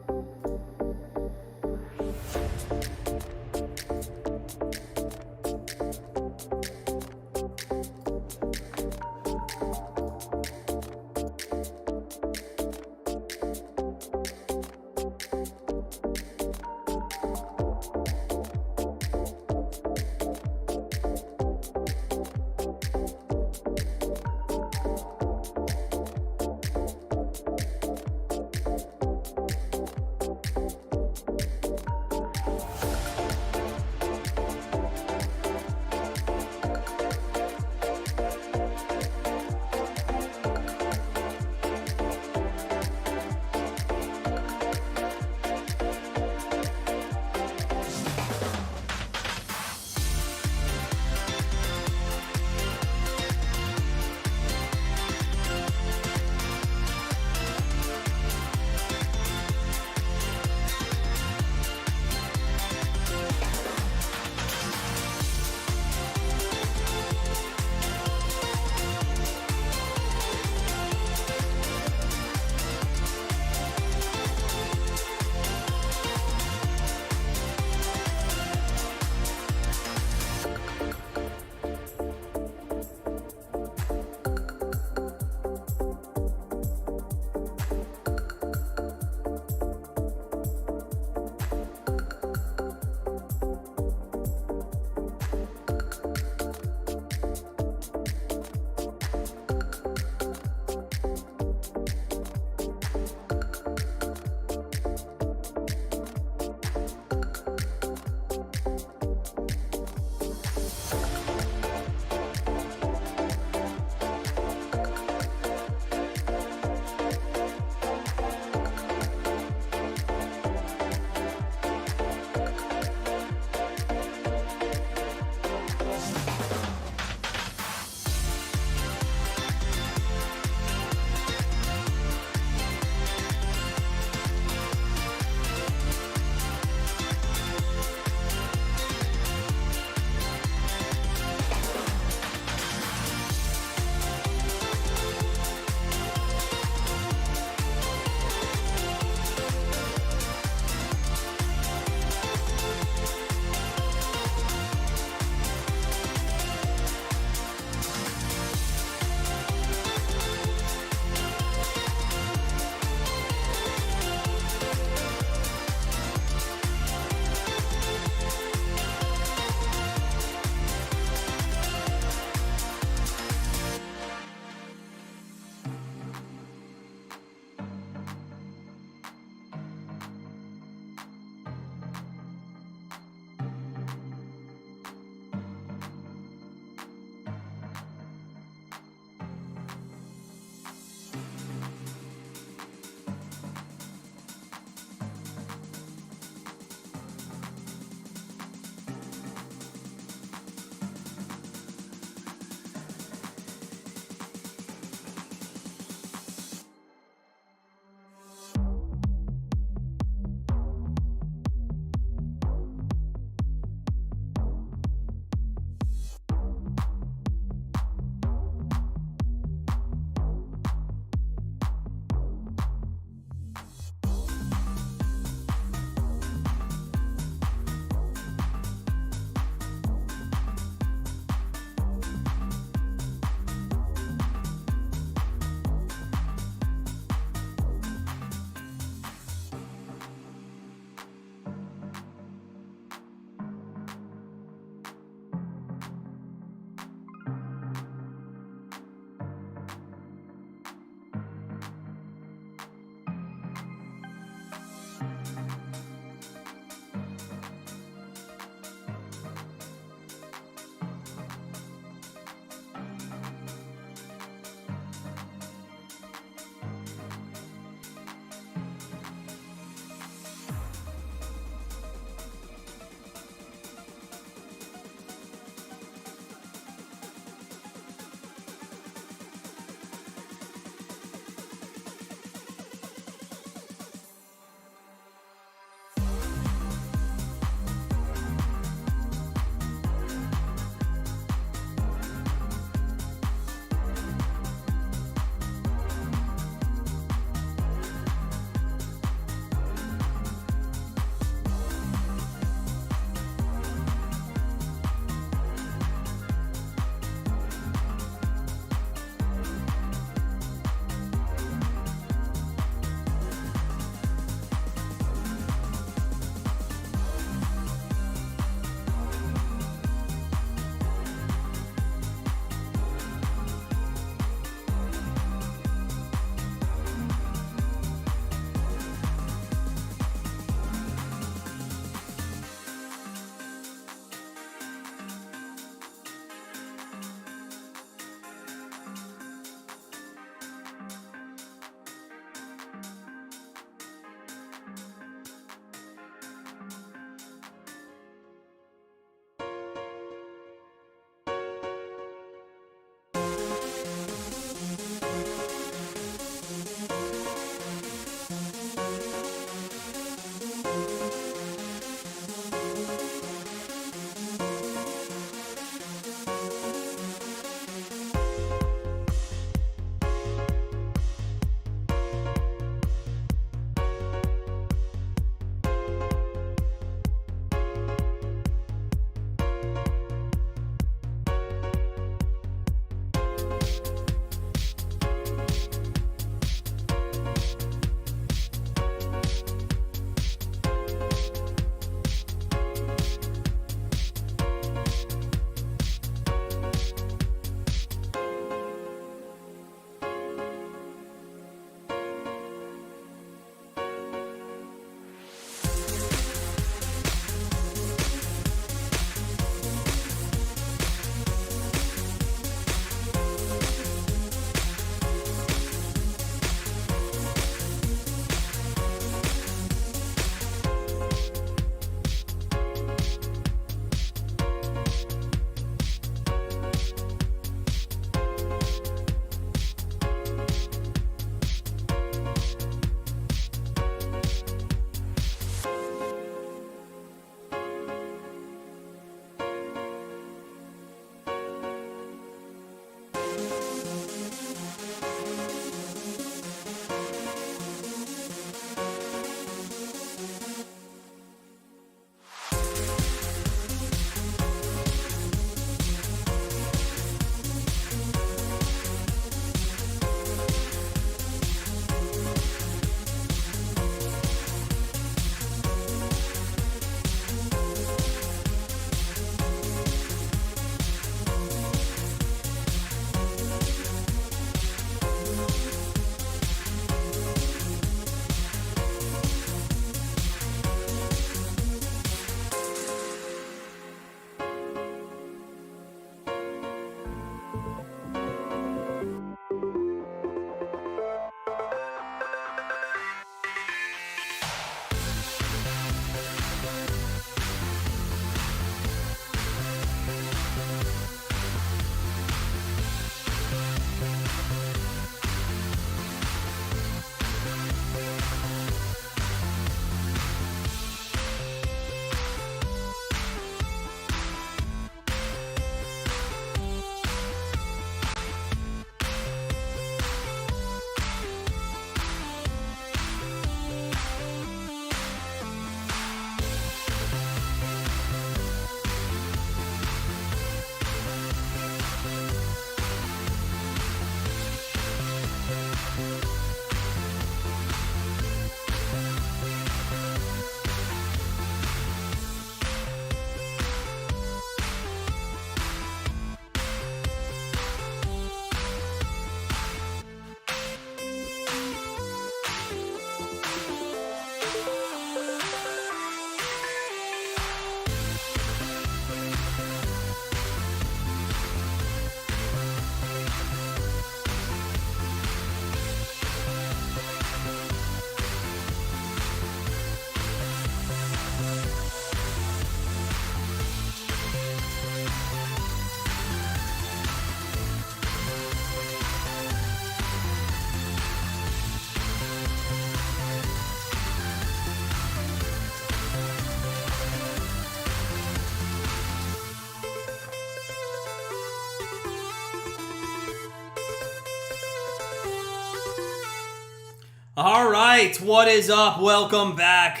All right, what is up? Welcome back.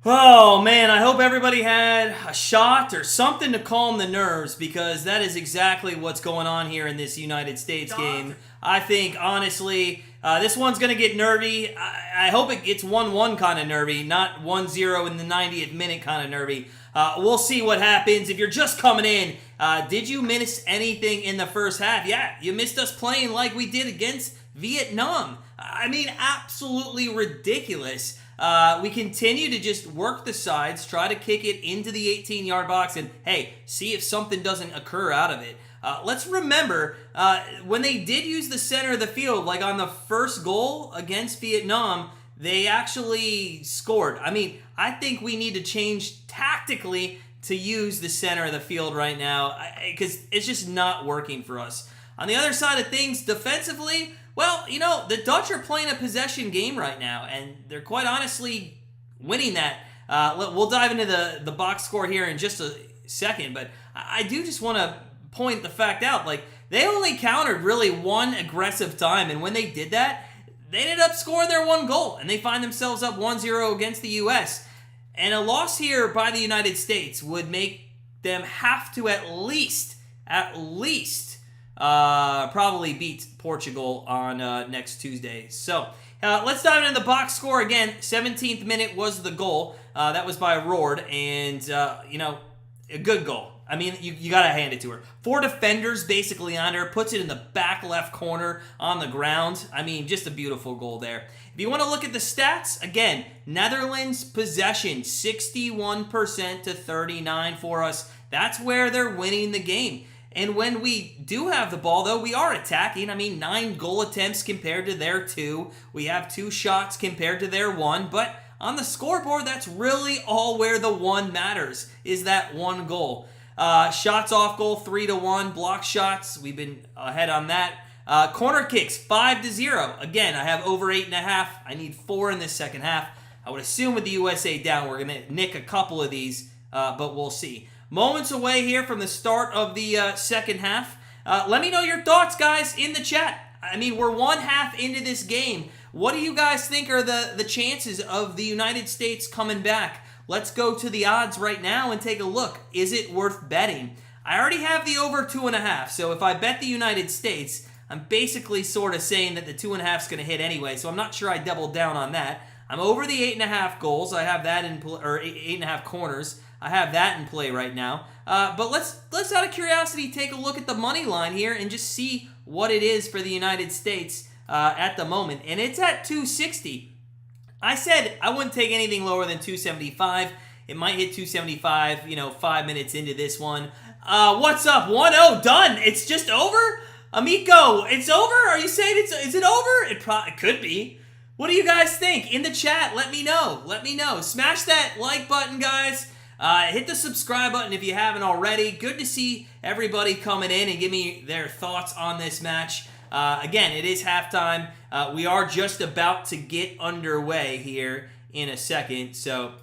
Oh man, I hope everybody had a shot or something to calm the nerves, because that is exactly what's going on here in this United States game. I think, honestly, this one's going to get nervy. I hope it gets 1-1 kind of nervy, not 1-0 in the 90th minute kind of nervy. We'll see what happens. If you're just coming in, did you miss anything in the first half? Yeah, you missed us playing like we did against Vietnam. I mean, absolutely ridiculous. We continue to just work the sides, try to kick it into the 18-yard box, and, hey, see if something doesn't occur out of it. Let's remember, when they did use the center of the field, like on the first goal against Vietnam, they actually scored. I mean, I think we need to change tactically to use the center of the field right now, because it's just not working for us. On the other side of things, defensively, well, you know, the Dutch are playing a possession game right now, and they're quite honestly winning that. We'll dive into the box score here in just a second, but I do just want to point the fact out, like, they only countered really one aggressive time, and when they did that, they ended up scoring their one goal, and they find themselves up 1-0 against the U.S. And a loss here by the United States would make them have to at least probably beat Portugal on next Tuesday. So let's dive into the box score again. 17th minute was the goal. That was by Roord, and a good goal. I mean, you got to hand it to her. 4 defenders basically on her, puts it in the back left corner on the ground. I mean, just a beautiful goal there. If you want to look at the stats, again, Netherlands possession, 61% to 39 for us. That's where they're winning the game. And when we do have the ball, though, we are attacking. I mean, 9 goal attempts compared to their 2. We have 2 shots compared to their 1. But on the scoreboard, that's really all where the 1 matters, is that 1 goal. Shots off goal, 3-1. Block shots, we've been ahead on that. Corner kicks, 5-0. Again, I have over 8.5. I need 4 in this second half. I would assume with the USA down, we're going to nick a couple of these, but we'll see. Moments away here from the start of the second half. Let me know your thoughts, guys, in the chat. I mean, we're one half into this game. What do you guys think are the chances of the United States coming back? Let's go to the odds right now and take a look. Is it worth betting? I already have the over 2.5, so if I bet the United States, I'm basically sort of saying that the 2.5 is going to hit anyway, so I'm not sure I doubled down on that. I'm over the 8.5 goals. I have that or 8.5 corners. I have that in play right now. But let's out of curiosity take a look at the money line here and just see what it is for the United States at the moment. And it's at 260. I said I wouldn't take anything lower than 275. It might hit 275, 5 minutes into this one. What's up? 1-0 done. It's just over? Amico, it's over? Are you saying is it over? It could be. What do you guys think? In the chat, let me know. Let me know. Smash that like button, guys. Hit the subscribe button if you haven't already. Good to see everybody coming in and give me their thoughts on this match. Again, it is halftime. We are just about to get underway here in a second. So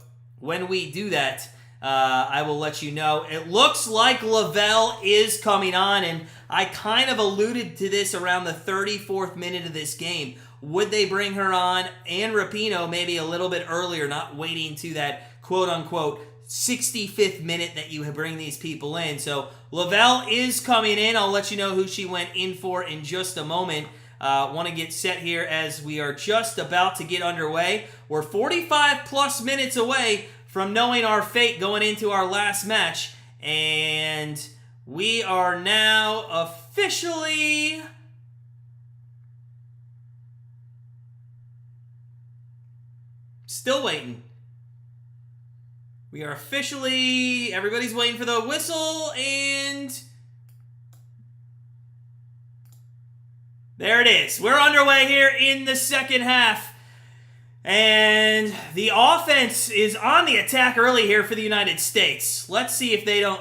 when we do that, I will let you know. It looks like Lavelle is coming on, and I kind of alluded to this around the 34th minute of this game. Would they bring her on and Rapinoe maybe a little bit earlier, not waiting to that quote-unquote 65th minute that you bring these people in? So Lavelle is coming in. I'll let you know who she went in for in just a moment. Want to get set here as we are just about to get underway. We're 45-plus minutes away from knowing our fate going into our last match. And we are now officially... still waiting. We are officially... everybody's waiting for the whistle, and... there it is. We're underway here in the second half. And the offense is on the attack early here for the United States. Let's see if they don't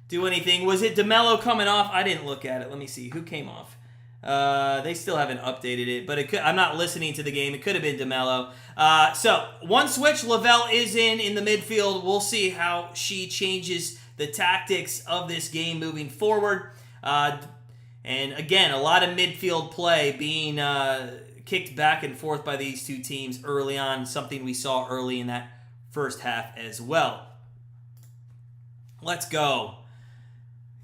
do anything. Was it DeMello coming off? I didn't look at it. Let me see. Who came off? They still haven't updated it, but I'm not listening to the game. It could have been DeMello. So, one switch. Lavelle is in the midfield. We'll see how she changes the tactics of this game moving forward. And again, a lot of midfield play being kicked back and forth by these two teams early on, something we saw early in that first half as well. Let's go.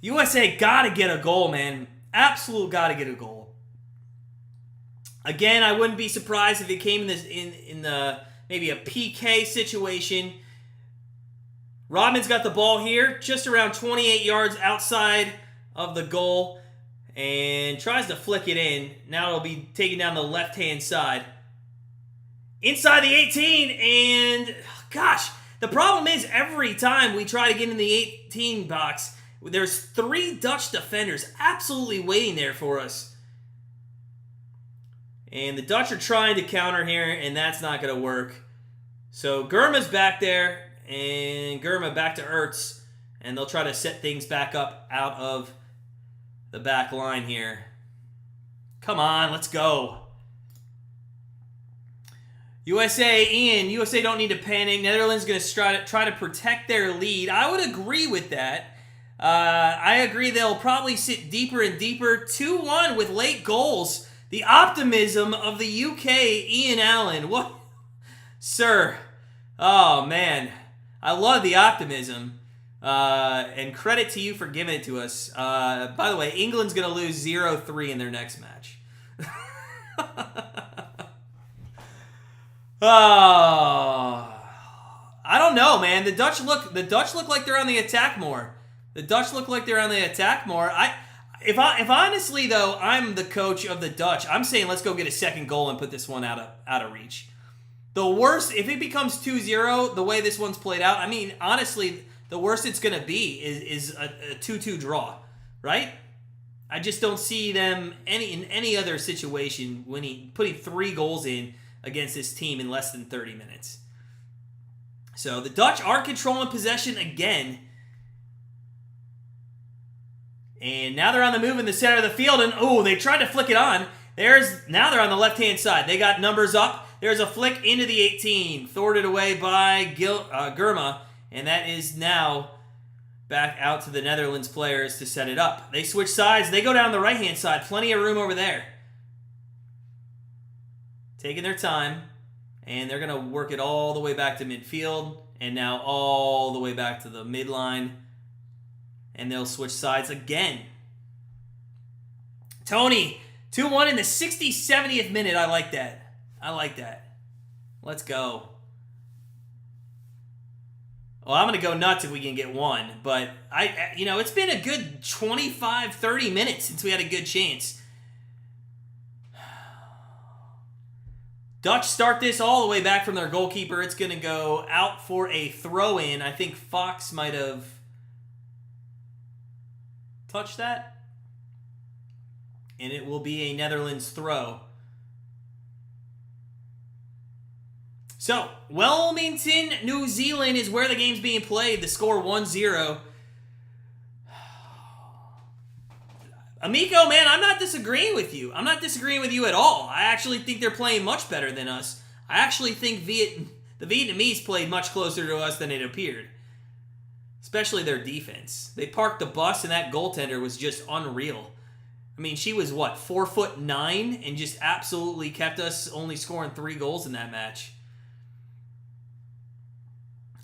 USA got to get a goal, man. Absolute got to get a goal. Again, I wouldn't be surprised if it came in the maybe a PK situation. Rodman's got the ball here, just around 28 yards outside of the goal, and tries to flick it in. Now it'll be taken down the left-hand side. Inside the 18, and gosh, the problem is every time we try to get in the 18 box, there's 3 Dutch defenders absolutely waiting there for us. And the Dutch are trying to counter here, and that's not going to work. So Gurma's back there, and Gurma back to Ertz, and they'll try to set things back up out of the back line here. Come on, let's go. USA don't need to panic. Netherlands going to try to protect their lead. I would agree with that. I agree they'll probably sit deeper and deeper. 2-1 with late goals. The optimism of the UK, Ian Allen. What? Sir. Oh, man. I love the optimism. And credit to you for giving it to us. By the way, England's going to lose 0-3 in their next match. Oh, I don't know, man. The Dutch look like they're on the attack more. If honestly though, I'm the coach of the Dutch, I'm saying let's go get a second goal and put this one out of reach. The worst, if it becomes 2-0, the way this one's played out, I mean, honestly, the worst it's going to be is a 2-2 draw, right? I just don't see them in any other situation putting 3 goals in against this team in less than 30 minutes. So the Dutch are controlling possession again. And now they're on the move in the center of the field, and they tried to flick it on. Now they're on the left-hand side. They got numbers up. There's a flick into the 18, thwarted away by Gurma, and that is now back out to the Netherlands players to set it up. They switch sides. They go down the right-hand side. Plenty of room over there. Taking their time, and they're going to work it all the way back to midfield, and now all the way back to the midline, and they'll switch sides again. Tony, 2-1 in the 60th, 70th minute. I like that. Let's go. Well, I'm going to go nuts if we can get one, but it's been a good 25, 30 minutes since we had a good chance. Dutch start this all the way back from their goalkeeper. It's going to go out for a throw-in. I think Fox might have touched that. And it will be a Netherlands throw. So, Wilmington, New Zealand is where the game's being played. The score 1-0. Amico, man, I'm not disagreeing with you. I'm not disagreeing with you at all. I actually think they're playing much better than us. I actually think the Vietnamese played much closer to us than it appeared. Especially their defense. They parked the bus, and that goaltender was just unreal. I mean, she was, 4'9", and just absolutely kept us only scoring 3 goals in that match.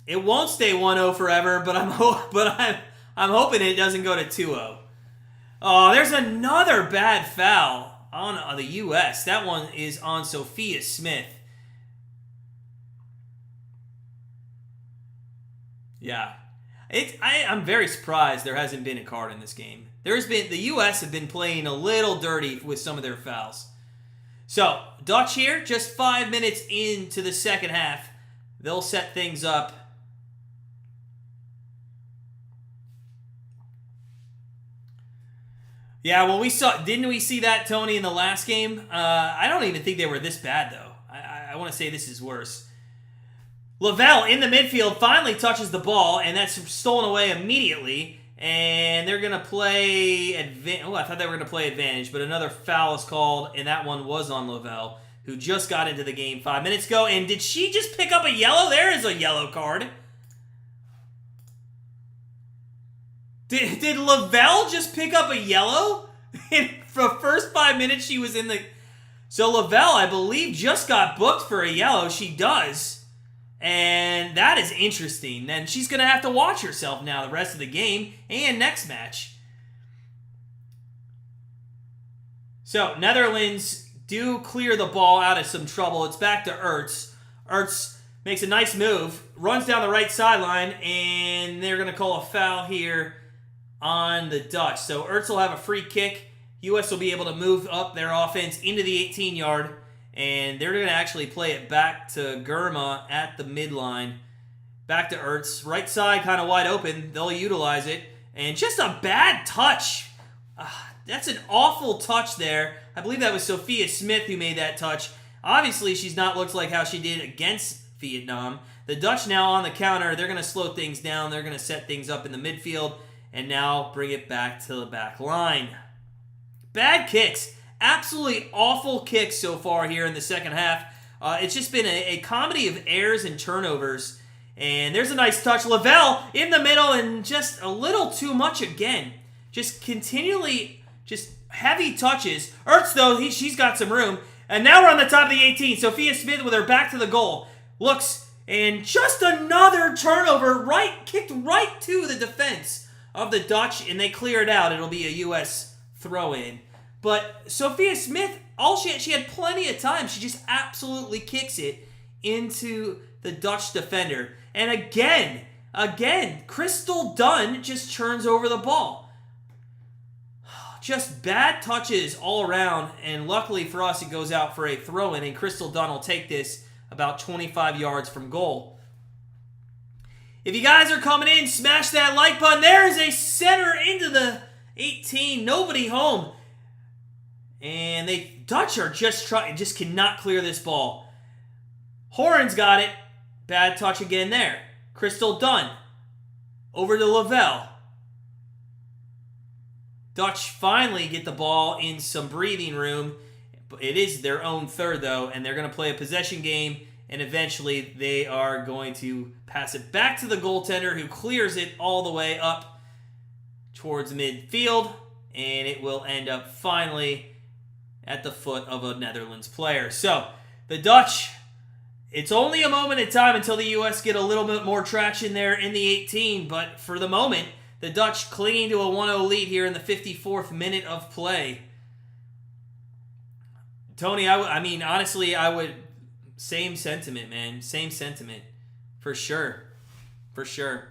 It won't stay 1-0 forever, but I'm hoping it doesn't go to 2-0. Oh, there's another bad foul on the U.S. That one is on Sophia Smith. Yeah. I'm very surprised there hasn't been a card in this game. The U.S. have been playing a little dirty with some of their fouls. So, Dutch here, just 5 minutes into the second half. They'll set things up. Yeah, well, didn't we see that, Tony, in the last game? I don't even think they were this bad, though. I want to say this is worse. Lavelle in the midfield finally touches the ball, and that's stolen away immediately. And they're going to play advantage. Oh, I thought they were going to play advantage, but another foul is called, and that one was on Lavelle, who just got into the game 5 minutes ago. And did she just pick up a yellow? There is a yellow card. Did Lavelle just pick up a yellow? In the first 5 minutes she was in the... So Lavelle, I believe, just got booked for a yellow. She does. And that is interesting. Then she's going to have to watch herself now the rest of the game and next match. So Netherlands do clear the ball out of some trouble. It's back to Ertz. Ertz makes a nice move, runs down the right sideline, and they're going to call a foul here on the Dutch. So Ertz will have a free kick. U.S. will be able to move up their offense into the 18-yard, and they're going to actually play it back to Gurma at the midline. Back to Ertz. Right side kind of wide open. They'll utilize it. And just a bad touch. That's an awful touch there. I believe that was Sophia Smith who made that touch. Obviously, she's not looked like how she did against Vietnam. The Dutch now on the counter. They're going to slow things down. They're going to set things up in the midfield and now bring it back to the back line. Bad kicks. Absolutely awful kicks so far here in the second half. It's just been a comedy of errors and turnovers. And there's a nice touch. Lavelle in the middle and just a little too much again. Just continually, just heavy touches. Ertz, though, she's got some room. And now we're on the top of the 18. Sophia Smith with her back to the goal. Looks, and just another turnover. Kicked right to the defense of the Dutch. And they clear it out. It'll be a U.S. throw-in. But Sophia Smith, she had plenty of time. She just absolutely kicks it into the Dutch defender. And again, Crystal Dunn just turns over the ball. Just bad touches all around, and luckily for us, it goes out for a throw-in, and Crystal Dunn will take this about 25 yards from goal. If you guys are coming in, smash that like button. There is a center into the 18. Nobody home. And Dutch are just cannot clear this ball. Horan's got it. Bad touch again there. Crystal Dunn. Over to Lavelle. Dutch finally get the ball in some breathing room. It is their own third, though, and they're going to play a possession game, and eventually they are going to pass it back to the goaltender, who clears it all the way up towards midfield, and it will end up finally at the foot of a Netherlands player. So, the Dutch, it's only a moment in time until the U.S. get a little bit more traction there in the 18, but for the moment, the Dutch clinging to a 1-0 lead here in the 54th minute of play. Tony, honestly, I would... Same sentiment, man. Same sentiment. For sure. For sure.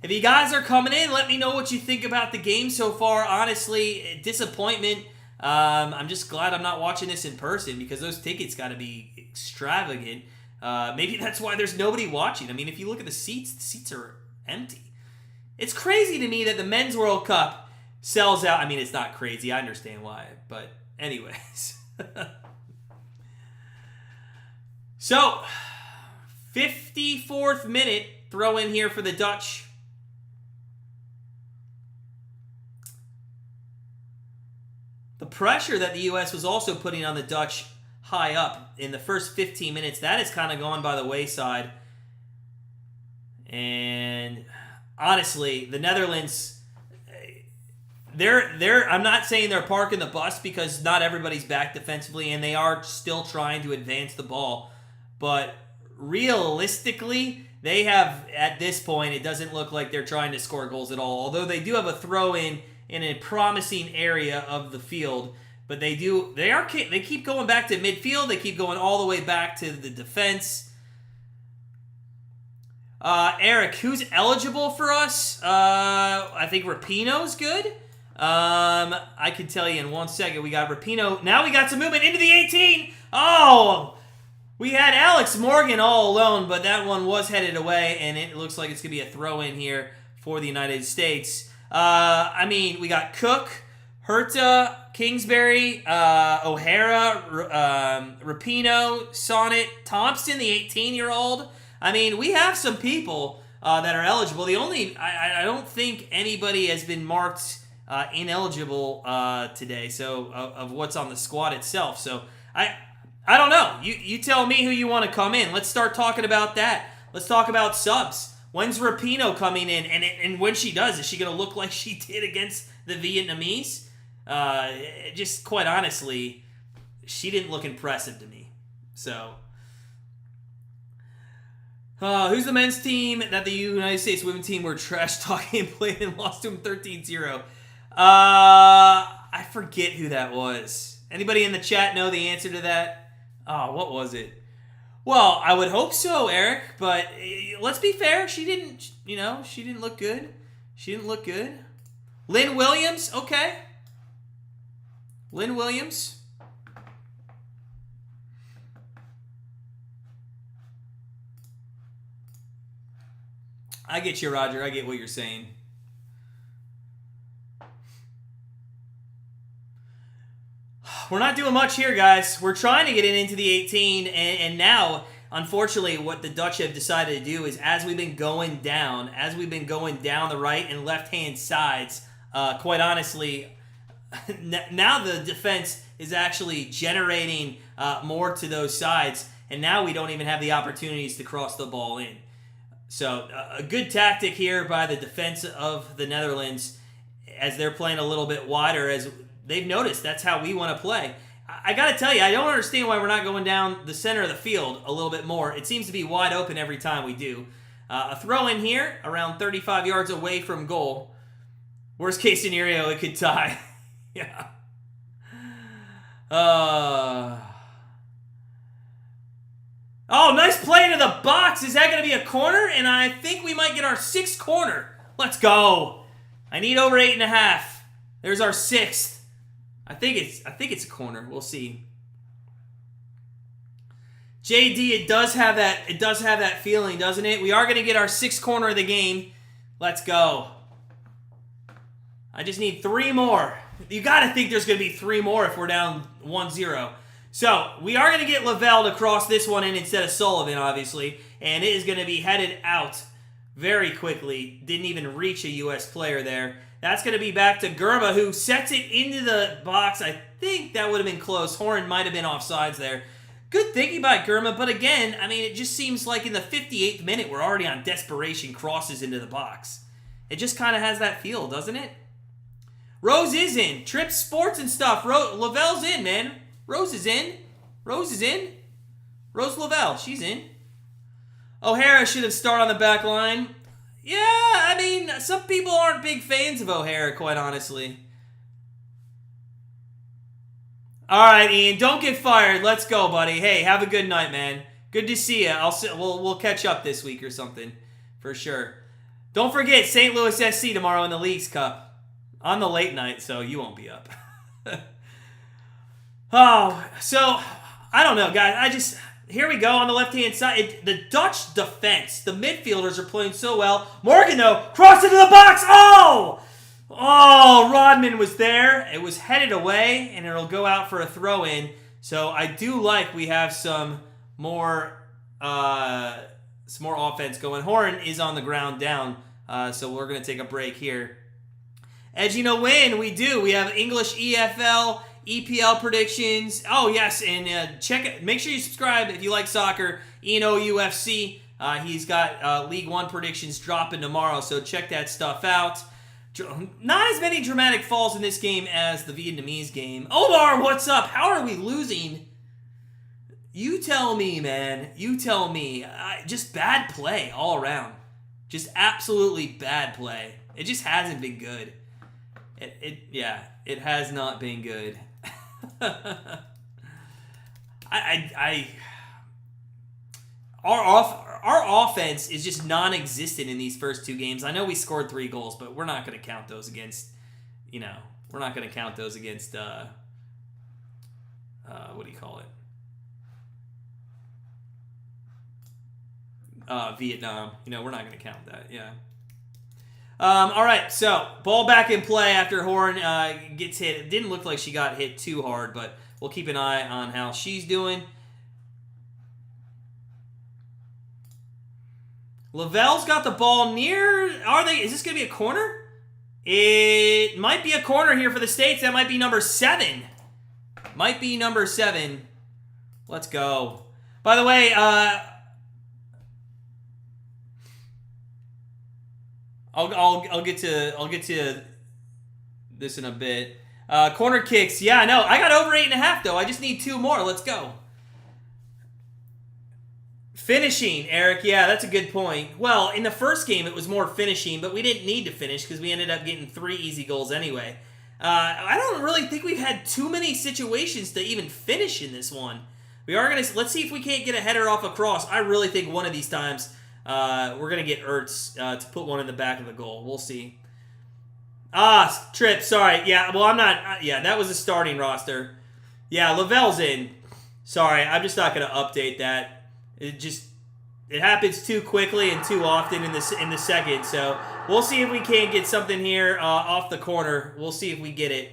If you guys are coming in, let me know what you think about the game so far. Honestly, disappointment. I'm just glad I'm not watching this in person because those tickets got to be extravagant. Maybe that's why there's nobody watching. I mean, if you look at the seats are empty. It's crazy to me that the Men's World Cup sells out. I mean, it's not crazy. I understand why. But anyways. So, 54th minute throw in here for the Dutch. The pressure that the U.S. was also putting on the Dutch high up in the first 15 minutes, that has kind of gone by the wayside. And honestly, the Netherlands, I'm not saying they're parking the bus because not everybody's back defensively, and they are still trying to advance the ball. But realistically, they have, at this point, it doesn't look like they're trying to score goals at all. Although they do have a throw-in in a promising area of the field. But they keep going back to midfield. They keep going all the way back to the defense. Eric, who's eligible for us? I think Rapinoe's good. I can tell you in 1 second. We got Rapinoe. Now we got some movement into the 18. Oh! We had Alex Morgan all alone, but that one was headed away, and it looks like it's going to be a throw-in here for the United States. We got Cook, Herta, Kingsbury, O'Hara, Rapinoe, Sonnet, Thompson, the 18-year-old. I mean, we have some people that are eligible. I don't think anybody has been marked ineligible today, so of what's on the squad itself. So I don't know. You tell me who you want to come in. Let's start talking about that. Let's talk about subs. When's Rapinoe coming in? And when she does, is she going to look like she did against the Vietnamese? Just quite honestly, she didn't look impressive to me. So, who's the men's team that the United States women's team were trash talking and played and lost to them 13-0? I forget who that was. Anybody in the chat know the answer to that? Oh, what was it? Well, I would hope so, Eric, but let's be fair. She didn't look good. She didn't look good. Lynn Williams, okay. Lynn Williams. I get you, Roger. I get what you're saying. We're not doing much here, guys. We're trying to get it into the 18, and now, unfortunately, what the Dutch have decided to do is as we've been going down the right and left-hand sides, quite honestly, now the defense is actually generating more to those sides, and now we don't even have the opportunities to cross the ball in. So a good tactic here by the defense of the Netherlands as they're playing a little bit wider, as they've noticed that's how we want to play. I got to tell you, I don't understand why we're not going down the center of the field a little bit more. It seems to be wide open every time we do. A throw in here, around 35 yards away from goal. Worst case scenario, it could tie. Yeah. Oh, nice play into the box. Is that going to be a corner? And I think we might get our 6th corner. Let's go. I need over 8.5. There's our 6th. I think it's a corner. We'll see. JD, it does have that feeling, doesn't it? We are going to get our 6th corner of the game. Let's go. I just need 3 more. You got to think there's going to be 3 more if we're down 1-0. So, we are going to get Lavelle to cross this one in instead of Sullivan, obviously. And it is going to be headed out very quickly. Didn't even reach a U.S. player there. That's going to be back to Germa, who sets it into the box. I think that would have been close. Horan might have been offsides there. Good thinking by Germa, but again, I mean, it just seems like in the 58th minute, we're already on desperation crosses into the box. It just kind of has that feel, doesn't it? Rose is in. Trip Sports and stuff. Lavelle's in, man. Rose is in. Rose is in. Rose Lavelle, she's in. O'Hara should have started on the back line. Yeah, I mean, some people aren't big fans of O'Hara, quite honestly. All right, Ian, don't get fired. Let's go, buddy. Hey, have a good night, man. Good to see you. We'll catch up this week or something, for sure. Don't forget St. Louis SC tomorrow in the Leagues Cup on the late night, so you won't be up. Oh, so I don't know, guys. Here we go on the left-hand side. The Dutch defense, the midfielders are playing so well. Morgan, though, crossed into the box. Oh! Oh, Rodman was there. It was headed away, and it'll go out for a throw-in. So I do like we have some more offense going. Horan is on the ground down, so we're going to take a break here. Edging a win, we do. We have English EFL, EPL predictions. Oh, yes, and check it. Make sure you subscribe if you like soccer. Eno UFC. He's got League One predictions dropping tomorrow, so check that stuff out. Not as many dramatic falls in this game as the Vietnamese game. Omar, what's up? How are we losing? You tell me, man. You tell me. Just bad play all around. Just absolutely bad play. It just hasn't been good. It has not been good. Our offense is just non-existent in these first 2 games. I know we scored 3 goals, but we're not going to count those against, we're not going to count those against, what do you call it? Vietnam. We're not going to count that, yeah. All right, so ball back in play after Horn gets hit. It didn't look like she got hit too hard, but we'll keep an eye on how she's doing. Lavelle's got the ball near. Is this going to be a corner? It might be a corner here for the States. That might be number 7. Might be number 7. Let's go. By the way, I'll get to this in a bit. Corner kicks. Yeah, no, I got over 8.5 though. I just need 2 more. Let's go. Finishing, Eric. Yeah, that's a good point. Well, in the first game, it was more finishing, but we didn't need to finish because we ended up getting 3 easy goals anyway. I don't really think we've had too many situations to even finish in this one. We are going to... Let's see if we can't get a header off a cross. I really think one of these times we're going to get Ertz to put one in the back of the goal. We'll see. Trip. Sorry. Yeah, well, I'm not... yeah, that was a starting roster. Yeah, Lavelle's in. Sorry, I'm just not going to update that. It happens too quickly and too often in the second. So we'll see if we can't get something here off the corner. We'll see if we get it.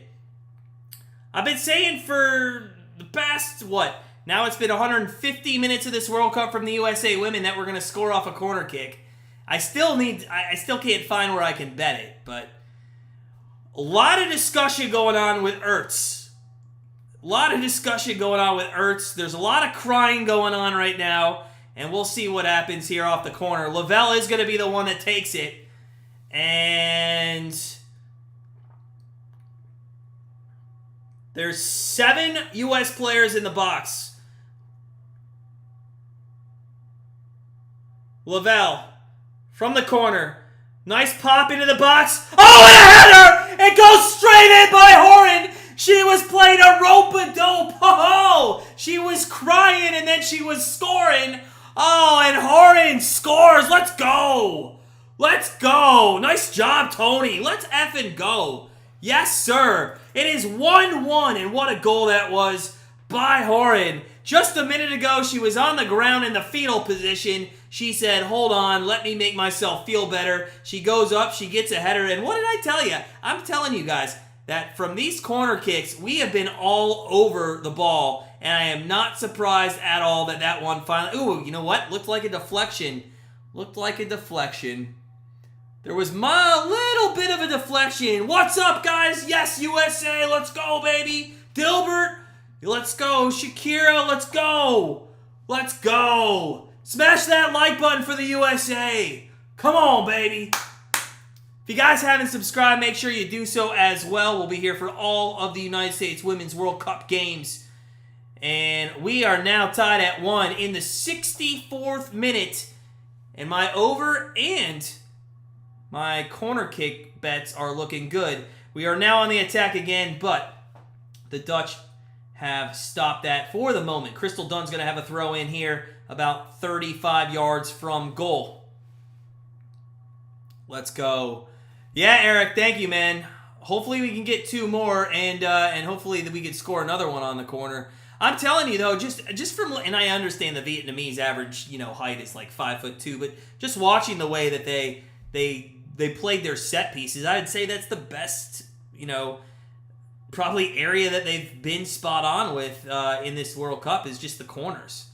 I've been saying for the past, what? Now it's been 150 minutes of this World Cup from the USA Women that we're going to score off a corner kick. I still can't find where I can bet it, but a lot of discussion going on with Ertz. A lot of discussion going on with Ertz. There's a lot of crying going on right now, and we'll see what happens here off the corner. Lavelle is going to be the one that takes it, and there's 7 U.S. players in the box. Lavelle from the corner. Nice pop into the box. Oh, and a header! It goes straight in by Horan. She was playing a rope-a-dope. Oh, she was crying and then she was scoring. Oh, and Horan scores. Let's go. Let's go. Nice job, Tony. Let's effing go. Yes, sir. It is 1-1, and what a goal that was by Horan. Just a minute ago, she was on the ground in the fetal position. She said, hold on, let me make myself feel better. She goes up, she gets a header, and what did I tell you? I'm telling you guys that from these corner kicks, we have been all over the ball, and I am not surprised at all that that one finally... Ooh, you know what? Looked like a deflection. Looked like a deflection. There was a little bit of a deflection. What's up, guys? Yes, USA, let's go, baby. Dilbert, let's go. Shakira, let's go. Let's go. Smash that like button for the USA. Come on, baby. If you guys haven't subscribed, make sure you do so as well. We'll be here for all of the United States Women's World Cup games. And we are now tied at 1 in the 64th minute. And my over and my corner kick bets are looking good. We are now on the attack again, but the Dutch have stopped that for the moment. Crystal Dunn's going to have a throw in here about 35 yards from goal. Let's go. Yeah, Eric, thank you, man. Hopefully we can get 2 more, and hopefully that we can score another one on the corner. I'm telling you, though, just from, and I understand the Vietnamese average, height is like 5'2", but just watching the way that they played their set pieces, I'd say that's the best, probably area that they've been spot on with in this World Cup is just the corners.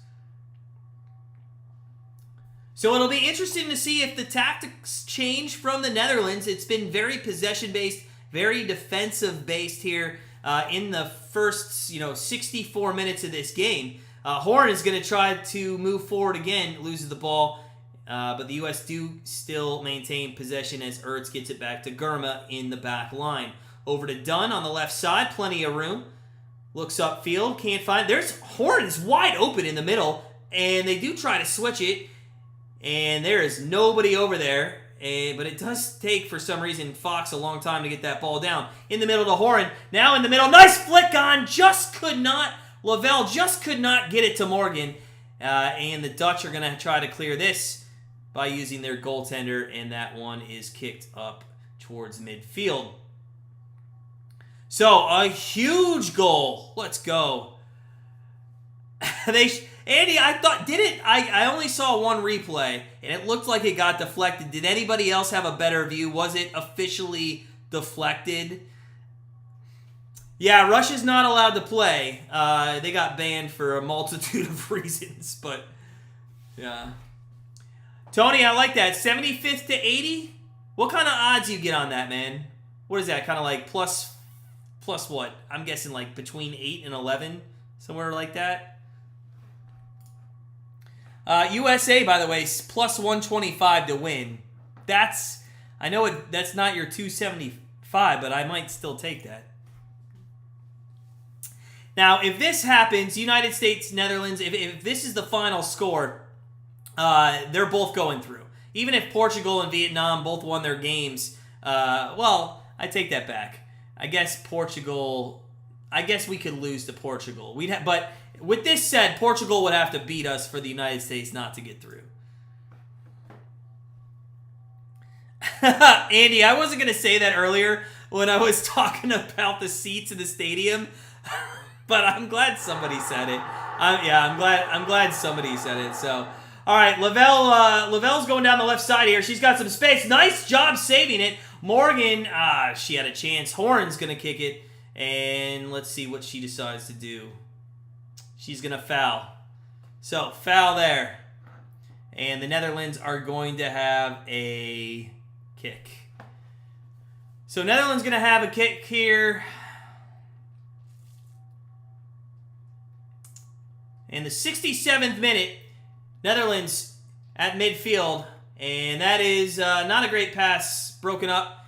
So it'll be interesting to see if the tactics change from the Netherlands. It's been very possession-based, very defensive-based here in the first, 64 minutes of this game. Horn is going to try to move forward again, loses the ball, but the U.S. do still maintain possession as Ertz gets it back to Gurma in the back line. Over to Dunn on the left side, plenty of room. Looks upfield, can't find. There's Horn is wide open in the middle, and they do try to switch it. And there is nobody over there. But it does take, for some reason, Fox a long time to get that ball down. In the middle to Horan. Now in the middle. Nice flick on. Lavelle just could not get it to Morgan. And the Dutch are going to try to clear this by using their goaltender. And that one is kicked up towards midfield. So, a huge goal. Let's go. Andy, I only saw one replay, and it looked like it got deflected. Did anybody else have a better view? Was it officially deflected? Yeah, Russia's not allowed to play. They got banned for a multitude of reasons, but yeah. Tony, I like that. 75th to 80? What kind of odds you get on that, man? What is that? Kind of like plus what? I'm guessing like between 8 and 11, somewhere like that. USA, by the way, plus 125 to win. I know that's not your 275, but I might still take that. Now, if this happens, United States, Netherlands, if this is the final score, they're both going through. Even if Portugal and Vietnam both won their games, well, I take that back. I guess we could lose to Portugal. But with this said, Portugal would have to beat us for the United States not to get through. Andy, I wasn't going to say that earlier when I was talking about the seats in the stadium, but I'm glad somebody said it. I'm glad somebody said it. So, all right, Lavelle's going down the left side here. She's got some space. Nice job saving it. Morgan, she had a chance. Horn's going to kick it, and let's see what she decides to do. She's going to foul. So, foul there. And the Netherlands are going to have a kick. So, Netherlands going to have a kick here. In the 67th minute, Netherlands at midfield. And that is not a great pass, broken up.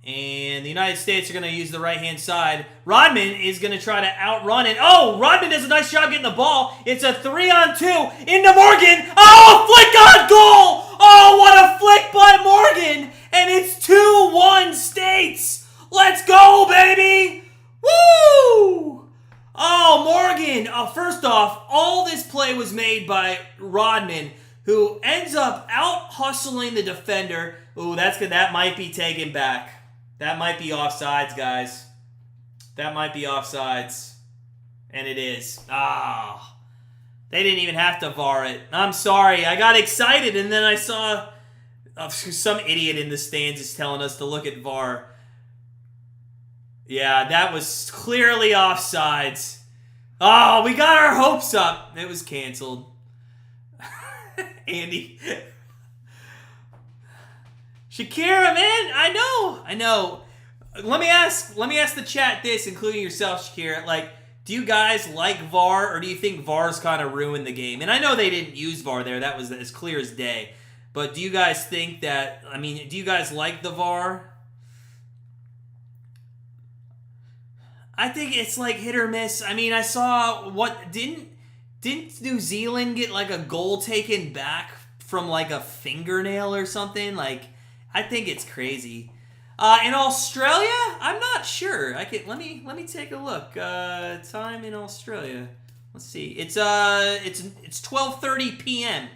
And the United States are going to use the right-hand side. Rodman is going to try to outrun it. Oh, Rodman does a nice job getting the ball. It's a 3-on-2 into Morgan. Oh, flick on goal. Oh, what a flick by Morgan. And it's 2-1 States. Let's go, baby. Woo! Oh, Morgan. First off, all this play was made by Rodman, who ends up out-hustling the defender. Ooh, that's good. That might be taken back. That might be offsides, guys. That might be offsides. And it is. They didn't even have to VAR it. I'm sorry. I got excited, and then I saw some idiot in the stands is telling us to look at VAR. Yeah, that was clearly offsides. Oh, we got our hopes up. It was canceled. Andy. Shakira, man, I know. Let me ask the chat this, including yourself, Shakira. Like, do you guys like VAR, or do you think VAR's kind of ruined the game? And I know they didn't use VAR there. That was as clear as day. But do you guys think that, do you guys like the VAR? I think it's like hit or miss. I saw didn't New Zealand get like a goal taken back from like a fingernail or something? Like, I think it's crazy. In Australia, I'm not sure. Let me take a look. Time in Australia. Let's see. It's 12:30 p.m.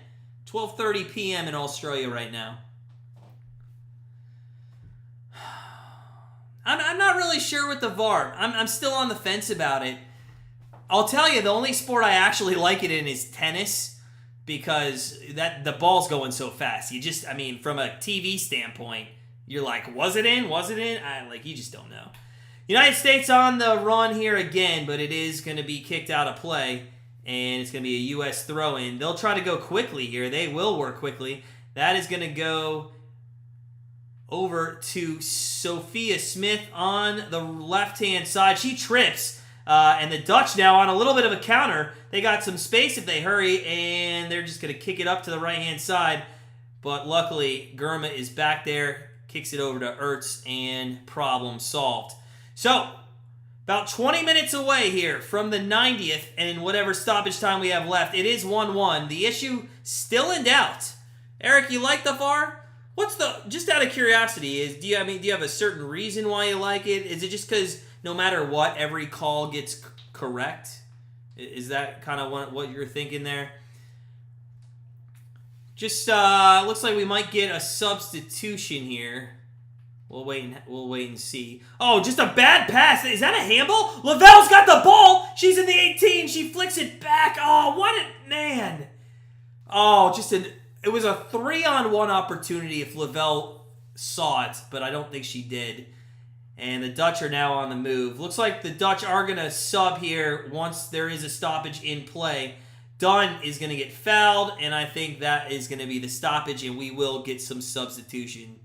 12:30 p.m. in Australia right now. I'm not really sure with the VAR. I'm still on the fence about it. I'll tell you, the only sport I actually like it in is tennis, because the ball's going so fast. You just, from a TV standpoint, you're like, was it in? Was it in? You just don't know. United States on the run here again, but it is going to be kicked out of play, and it's going to be a U.S. throw-in. They'll try to go quickly here. They will work quickly. That is going to go over to Sophia Smith on the left-hand side. She trips. And the Dutch now on a little bit of a counter. They got some space if they hurry, and they're just going to kick it up to the right-hand side. But luckily, Gurma is back there, kicks it over to Ertz, and problem solved. So, about 20 minutes away here from the 90th, and whatever stoppage time we have left, it is 1-1. The issue still in doubt. Eric, you like the VAR? Just out of curiosity, do you have a certain reason why you like it? Is it just because no matter what, every call gets correct? Is that kind of what you're thinking there? Just looks like we might get a substitution here. We'll wait and see. Oh, just a bad pass. Is that a handball? Lavelle's got the ball. She's in the 18. She flicks it back. Oh, man. Oh, it was a 3-on-1 opportunity if Lavelle saw it, but I don't think she did. And the Dutch are now on the move. Looks like the Dutch are going to sub here once there is a stoppage in play. Dunn is going to get fouled, and I think that is going to be the stoppage, and we will get some substitution.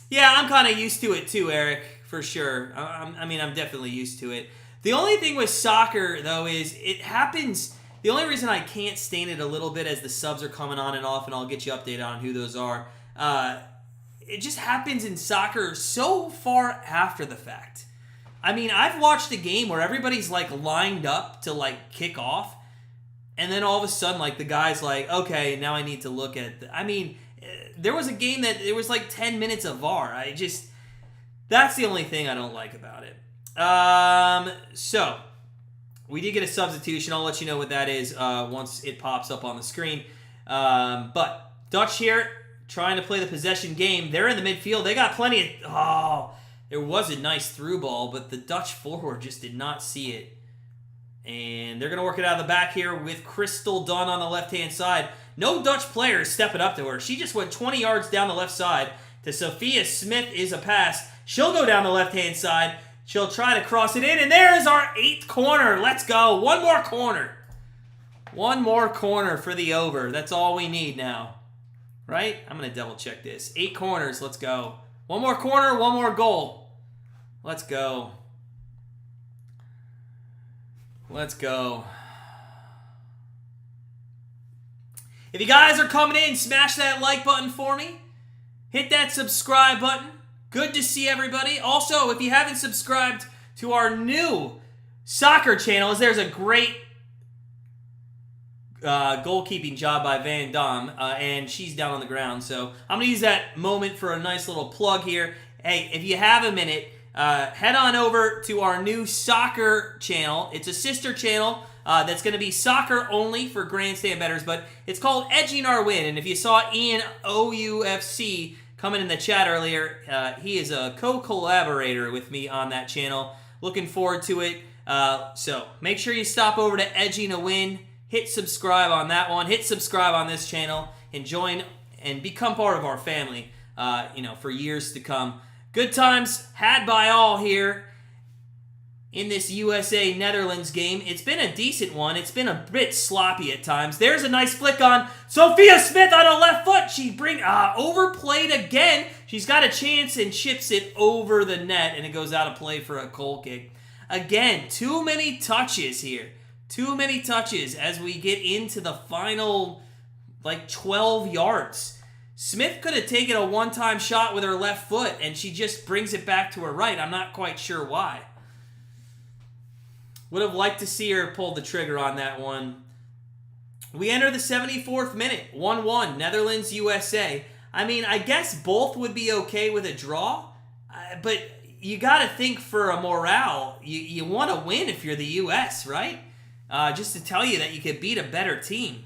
Yeah, I'm kind of used to it too, Eric, for sure. I'm definitely used to it. The only thing with soccer, though, is it happens. The only reason I can't stand it a little bit as the subs are coming on and off, and I'll get you updated on who those are, it just happens in soccer so far after the fact. I mean, I've watched a game where everybody's like lined up to like kick off, and then all of a sudden, like the guy's like, okay, now I need to look at. I mean, there was a game that there was like 10 minutes of VAR. That's the only thing I don't like about it. So we did get a substitution. I'll let you know what that is once it pops up on the screen. But Dutch here trying to play the possession game. They're in the midfield. They got plenty of. Oh, there was a nice through ball, but the Dutch forward just did not see it. And they're going to work it out of the back here with Crystal Dunn on the left-hand side. No Dutch player is stepping up to her. She just went 20 yards down the left side to Sophia Smith is a pass. She'll go down the left-hand side. She'll try to cross it in, and there is our 8th corner. Let's go. One more corner. One more corner for the over. That's all we need now. Right? I'm going to double-check this. 8 corners. Let's go. One more corner, one more goal. Let's go. Let's go. If you guys are coming in, smash that like button for me. Hit that subscribe button. Good to see everybody. Also, if you haven't subscribed to our new soccer channel, there's a great goalkeeping job by Van Dam, and she's down on the ground. So I'm going to use that moment for a nice little plug here. Hey, if you have a minute, head on over to our new soccer channel. It's a sister channel that's going to be soccer only for grandstand bettors, but it's called Edging Our Win. And if you saw Ian OUFC coming in the chat earlier, he is a co-collaborator with me on that channel. Looking forward to it. So make sure you stop over to Edging a Win. Hit subscribe on that one. Hit subscribe on this channel and join and become part of our family, for years to come. Good times had by all here in this USA-Netherlands game. It's been a decent one. It's been a bit sloppy at times. There's a nice flick on Sophia Smith on her left foot. She overplayed again. She's got a chance and chips it over the net, and it goes out of play for a goal kick. Again, too many touches here. Too many touches as we get into the final, 12 yards. Smith could have taken a one-time shot with her left foot, and she just brings it back to her right. I'm not quite sure why. Would have liked to see her pull the trigger on that one. We enter the 74th minute, 1-1, Netherlands, USA. I mean, I guess both would be okay with a draw, but you got to think for a morale. You want to win if you're the U.S., right? Just to tell you that you could beat a better team.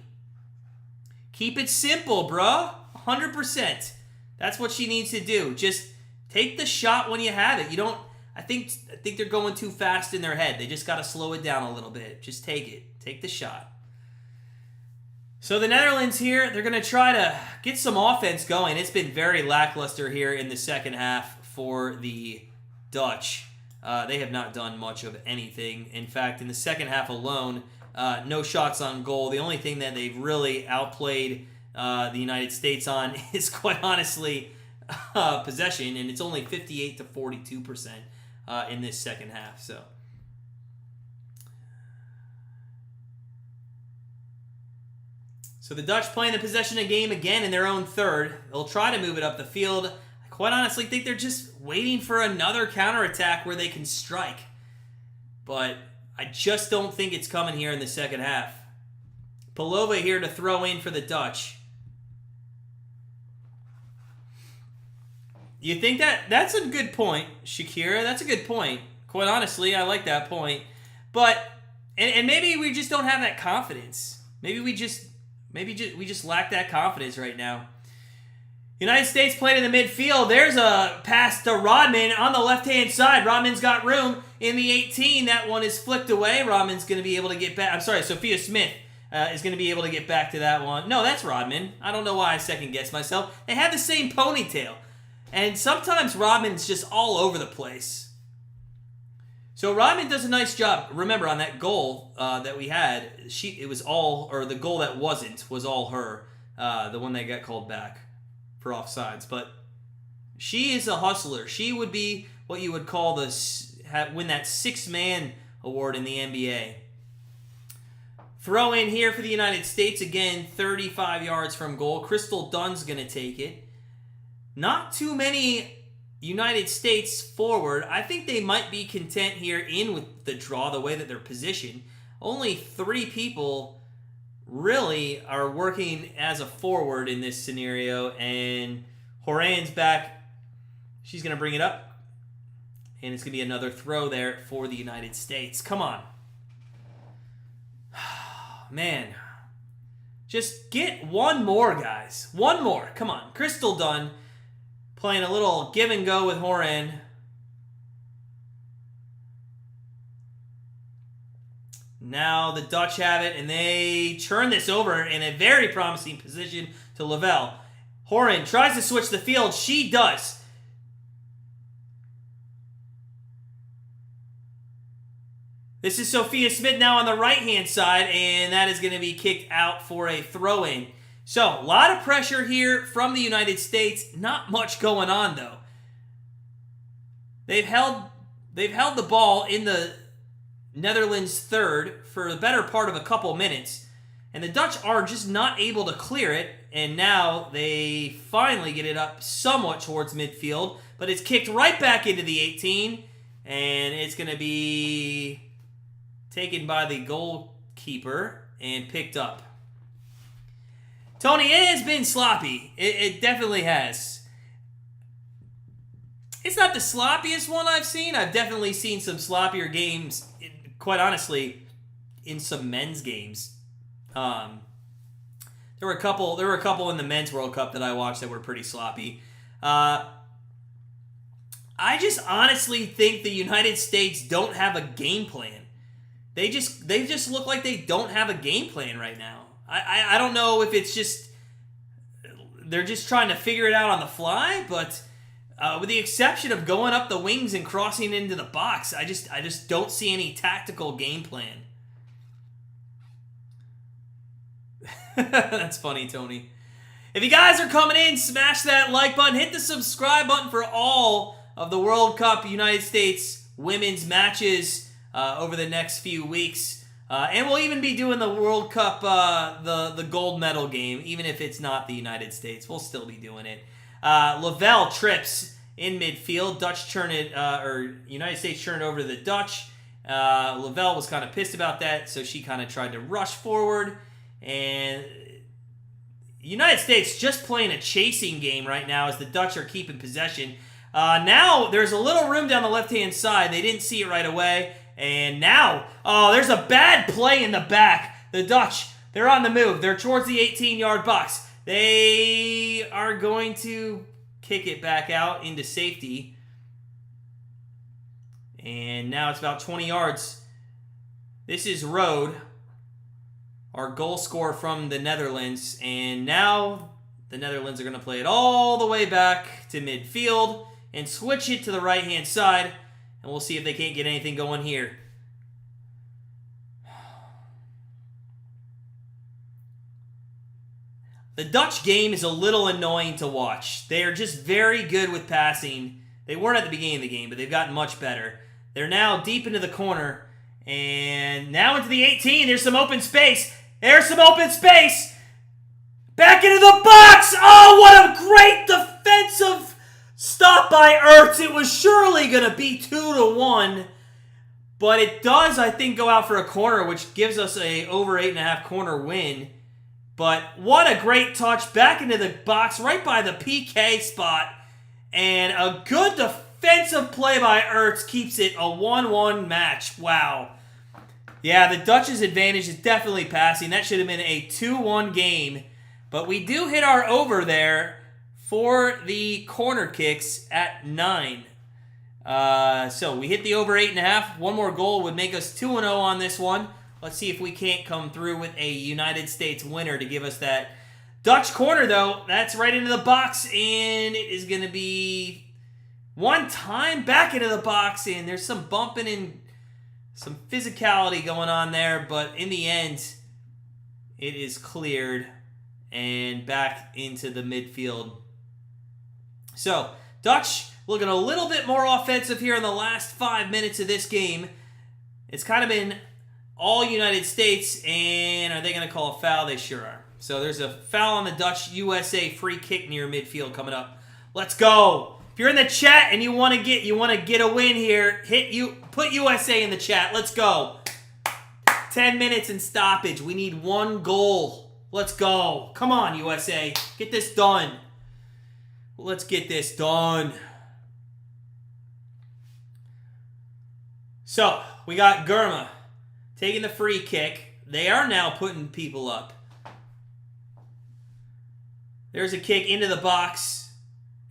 Keep it simple, bro. 100%. That's what she needs to do. Just take the shot when you have it. You don't. I think they're going too fast in their head. They just got to slow it down a little bit. Just take it. Take the shot. So the Netherlands here, they're going to try to get some offense going. It's been very lackluster here in the second half for the Dutch. They have not done much of anything. In fact, in the second half alone, no shots on goal. The only thing that they've really outplayed the United States on is, quite honestly, possession, and it's only 58 to 42% in this second half. So the Dutch playing the possession of game again in their own third. They'll try to move it up the field. I quite honestly think they're just waiting for another counterattack where they can strike. But I just don't think it's coming here in the second half. Palova here to throw in for the Dutch. You think that's a good point, Shakira? That's a good point. Quite honestly, I like that point. But and maybe we just don't have that confidence. Maybe we just lack that confidence right now. United States playing in the midfield. There's a pass to Rodman on the left-hand side. Rodman's got room in the 18. That one is flicked away. Rodman's going to be able to get back. I'm sorry, Sophia Smith is going to be able to get back to that one. No, that's Rodman. I don't know why I second-guessed myself. They had the same ponytail. And sometimes Rodman's just all over the place. So Rodman does a nice job. Remember, on that goal that we had, the goal that was all her, the one that got called back for offsides. But she is a hustler. She would be what you would call win that six-man award in the NBA. Throw in here for the United States. Again, 35 yards from goal. Crystal Dunn's going to take it. Not too many United States forward, I think they might be content here in with the draw, the way that they're positioned. Only 3 people really are working as a forward in this scenario, and Horan's back. She's going to bring it up, and it's going to be another throw there for the United States. Come on. Man. Just get one more, guys. One more. Come on. Crystal Dunn playing a little give and go with Horan. Now the Dutch have it, and they turn this over in a very promising position to Lavelle. Horan tries to switch the field. She does. This is Sophia Smith now on the right-hand side, and that is going to be kicked out for a throw-in. So, a lot of pressure here from the United States. Not much going on, though. They've held the ball in the Netherlands third for the better part of a couple minutes, and the Dutch are just not able to clear it, and now they finally get it up somewhat towards midfield, but it's kicked right back into the 18, and it's going to be taken by the goalkeeper and picked up. Tony, it has been sloppy. It definitely has. It's not the sloppiest one I've seen. I've definitely seen some sloppier games, quite honestly, in some men's games. There were a couple in the men's World Cup that I watched that were pretty sloppy. I just honestly think the United States don't have a game plan. They just look like they don't have a game plan right now. I don't know if it's just they're just trying to figure it out on the fly, but with the exception of going up the wings and crossing into the box, I just don't see any tactical game plan. That's funny, Tony. If you guys are coming in, smash that like button, hit the subscribe button for all of the World Cup United States women's matches over the next few weeks. And we'll even be doing the World Cup, the gold medal game, even if it's not the United States. We'll still be doing it. Lavelle trips in midfield. United States turned over to the Dutch. Lavelle was kind of pissed about that, so she kind of tried to rush forward. And United States just playing a chasing game right now as the Dutch are keeping possession. Now there's a little room down the left-hand side. They didn't see it right away. And now, there's a bad play in the back. The Dutch, they're on the move. They're towards the 18-yard box. They are going to kick it back out into safety. And now it's about 20 yards. This is Rode, our goal scorer from the Netherlands. And now the Netherlands are going to play it all the way back to midfield and switch it to the right-hand side. And we'll see if they can't get anything going here. The Dutch game is a little annoying to watch. They are just very good with passing. They weren't at the beginning of the game, but they've gotten much better. They're now deep into the corner. And now into the 18. There's some open space. There's some open space. Back into the box. Oh, what a great defensive stop by Ertz. It was surely going to be 2-1. But it does, I think, go out for a corner, which gives us a over 8.5 corner win. But what a great touch back into the box right by the PK spot. And a good defensive play by Ertz keeps it a 1-1 match. Wow. Yeah, the Dutch's advantage is definitely passing. That should have been a 2-1 game. But we do hit our over there for the corner kicks at 9. So we hit the over 8.5. One more goal would make us 2-0 on this one. Let's see if we can't come through with a United States winner to give us that. Dutch corner, though, that's right into the box, and it is going to be one time back into the box, and there's some bumping and some physicality going on there, but in the end, it is cleared and back into the midfield. So, Dutch looking a little bit more offensive here in the last 5 minutes of this game. It's kind of been all United States, and are they going to call a foul? They sure are. So there's a foul on the Dutch USA free kick near midfield coming up. Let's go. If you're in the chat and you want to get a win here, put USA in the chat. Let's go. 10 minutes and stoppage. We need 1 goal. Let's go. Come on, USA. Get this done. Let's get this done. So, we got Gurma taking the free kick. They are now putting people up. There's a kick into the box.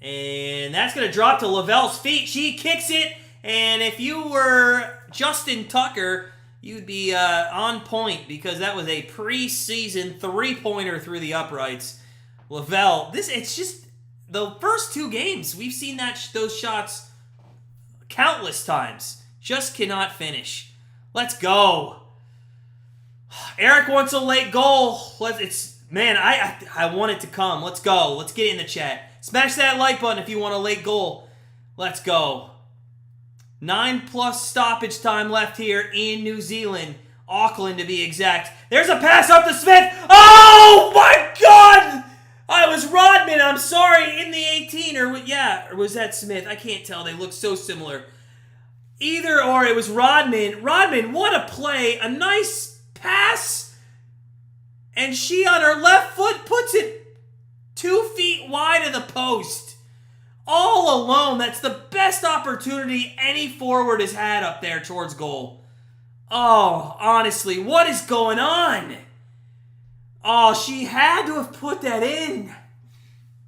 And that's going to drop to Lavelle's feet. She kicks it. And if you were Justin Tucker, you'd be on point because that was a preseason 3-pointer through the uprights. Lavelle, it's just the first 2 games. We've seen those shots countless times. Just cannot finish. Let's go. Eric wants a late goal. I want it to come. Let's go. Let's get it in the chat. Smash that like button if you want a late goal. Let's go. 9+ stoppage time left here in New Zealand. Auckland to be exact. There's a pass up to Smith. Oh my God! I was Rodman. I'm sorry. In the 18 or was that Smith? I can't tell. They look so similar. Either or, it was Rodman. Rodman, what a play. A nice pass. And she on her left foot puts it 2 feet wide of the post. All alone. That's the best opportunity any forward has had up there towards goal. Oh, honestly, what is going on? Oh, she had to have put that in.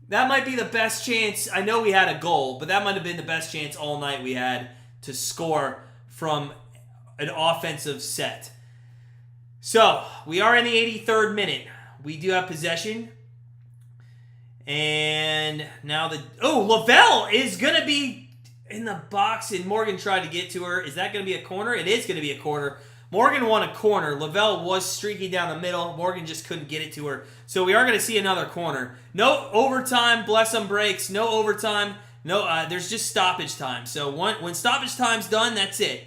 That might be the best chance. I know we had a goal, but that might have been the best chance all night we had to score from an offensive set. So, we are in the 83rd minute. We do have possession. And now Lavelle is going to be in the box, and Morgan tried to get to her. Is that going to be a corner? It is going to be a corner. Morgan won a corner. Lavelle was streaking down the middle. Morgan just couldn't get it to her. So we are going to see another corner. No overtime, bless them breaks. No overtime. No, there's just stoppage time. So when stoppage time's done, that's it.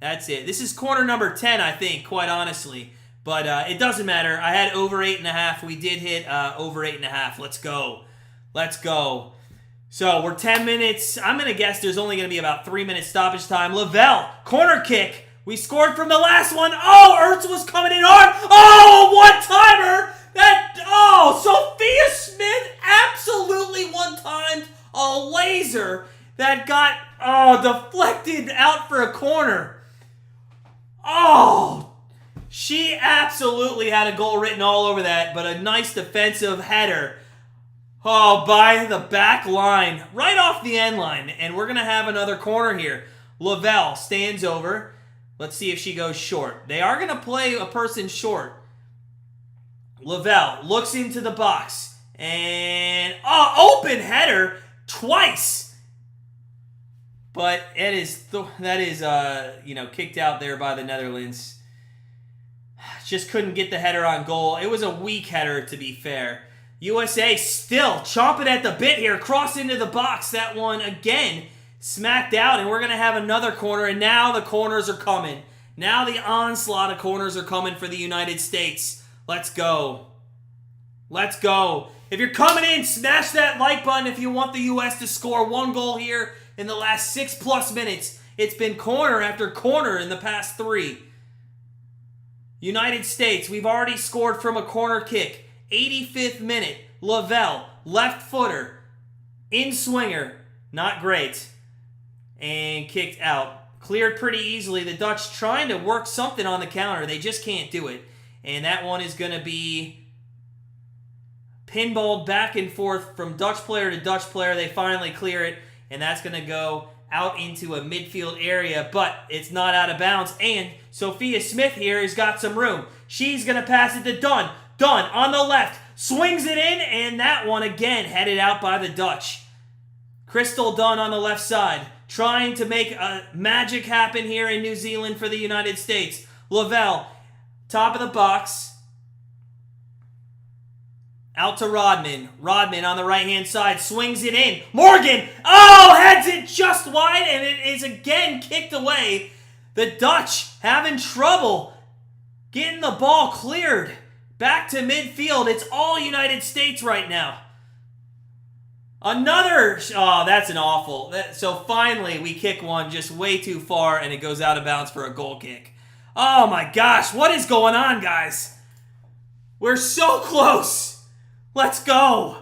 That's it. This is corner number 10, I think, quite honestly. But it doesn't matter. I had over 8.5. We did hit over 8.5. Let's go. Let's go. So we're 10 minutes. I'm going to guess there's only going to be about 3 minutes stoppage time. Lavelle, corner kick. We scored from the last one. Oh, Ertz was coming in hard. Oh, one-timer. Sophia Smith absolutely one-timed a laser that got deflected out for a corner. Oh, she absolutely had a goal written all over that, but a nice defensive header. Oh, by the back line, right off the end line, and we're going to have another corner here. Lavelle stands over. Let's see if she goes short. They are going to play a person short. Lavelle looks into the box, and open header twice. But that is kicked out there by the Netherlands. Just couldn't get the header on goal. It was a weak header, to be fair. USA still chomping at the bit here. Cross into the box. That one, again, smacked out. And we're going to have another corner. And now the corners are coming. Now the onslaught of corners are coming for the United States. Let's go. Let's go. If you're coming in, smash that like button if you want the U.S. to score 1 goal here in the last 6+ minutes. It's been corner after corner in the past 3. United States, we've already scored from a corner kick. 85th minute, Lavelle, left footer, in swinger, not great, and kicked out. Cleared pretty easily. The Dutch trying to work something on the counter. They just can't do it. And that one is going to be pinballed back and forth from Dutch player to Dutch player. They finally clear it, and that's going to go out into a midfield area, but it's not out of bounds. And Sophia Smith here has got some room. She's going to pass it to Dunn. Dunn on the left, swings it in, and that one again headed out by the Dutch. Crystal Dunn on the left side, trying to make a magic happen here in New Zealand for the United States. Lavelle, top of the box. Out to Rodman. Rodman on the right-hand side, swings it in. Morgan, heads it just wide, and it is again kicked away. The Dutch having trouble getting the ball cleared. Back to midfield. It's all United States right now. Another, oh, that's an awful. So finally, we kick one just way too far, and it goes out of bounds for a goal kick. Oh my gosh, what is going on, guys? We're so close. Let's go.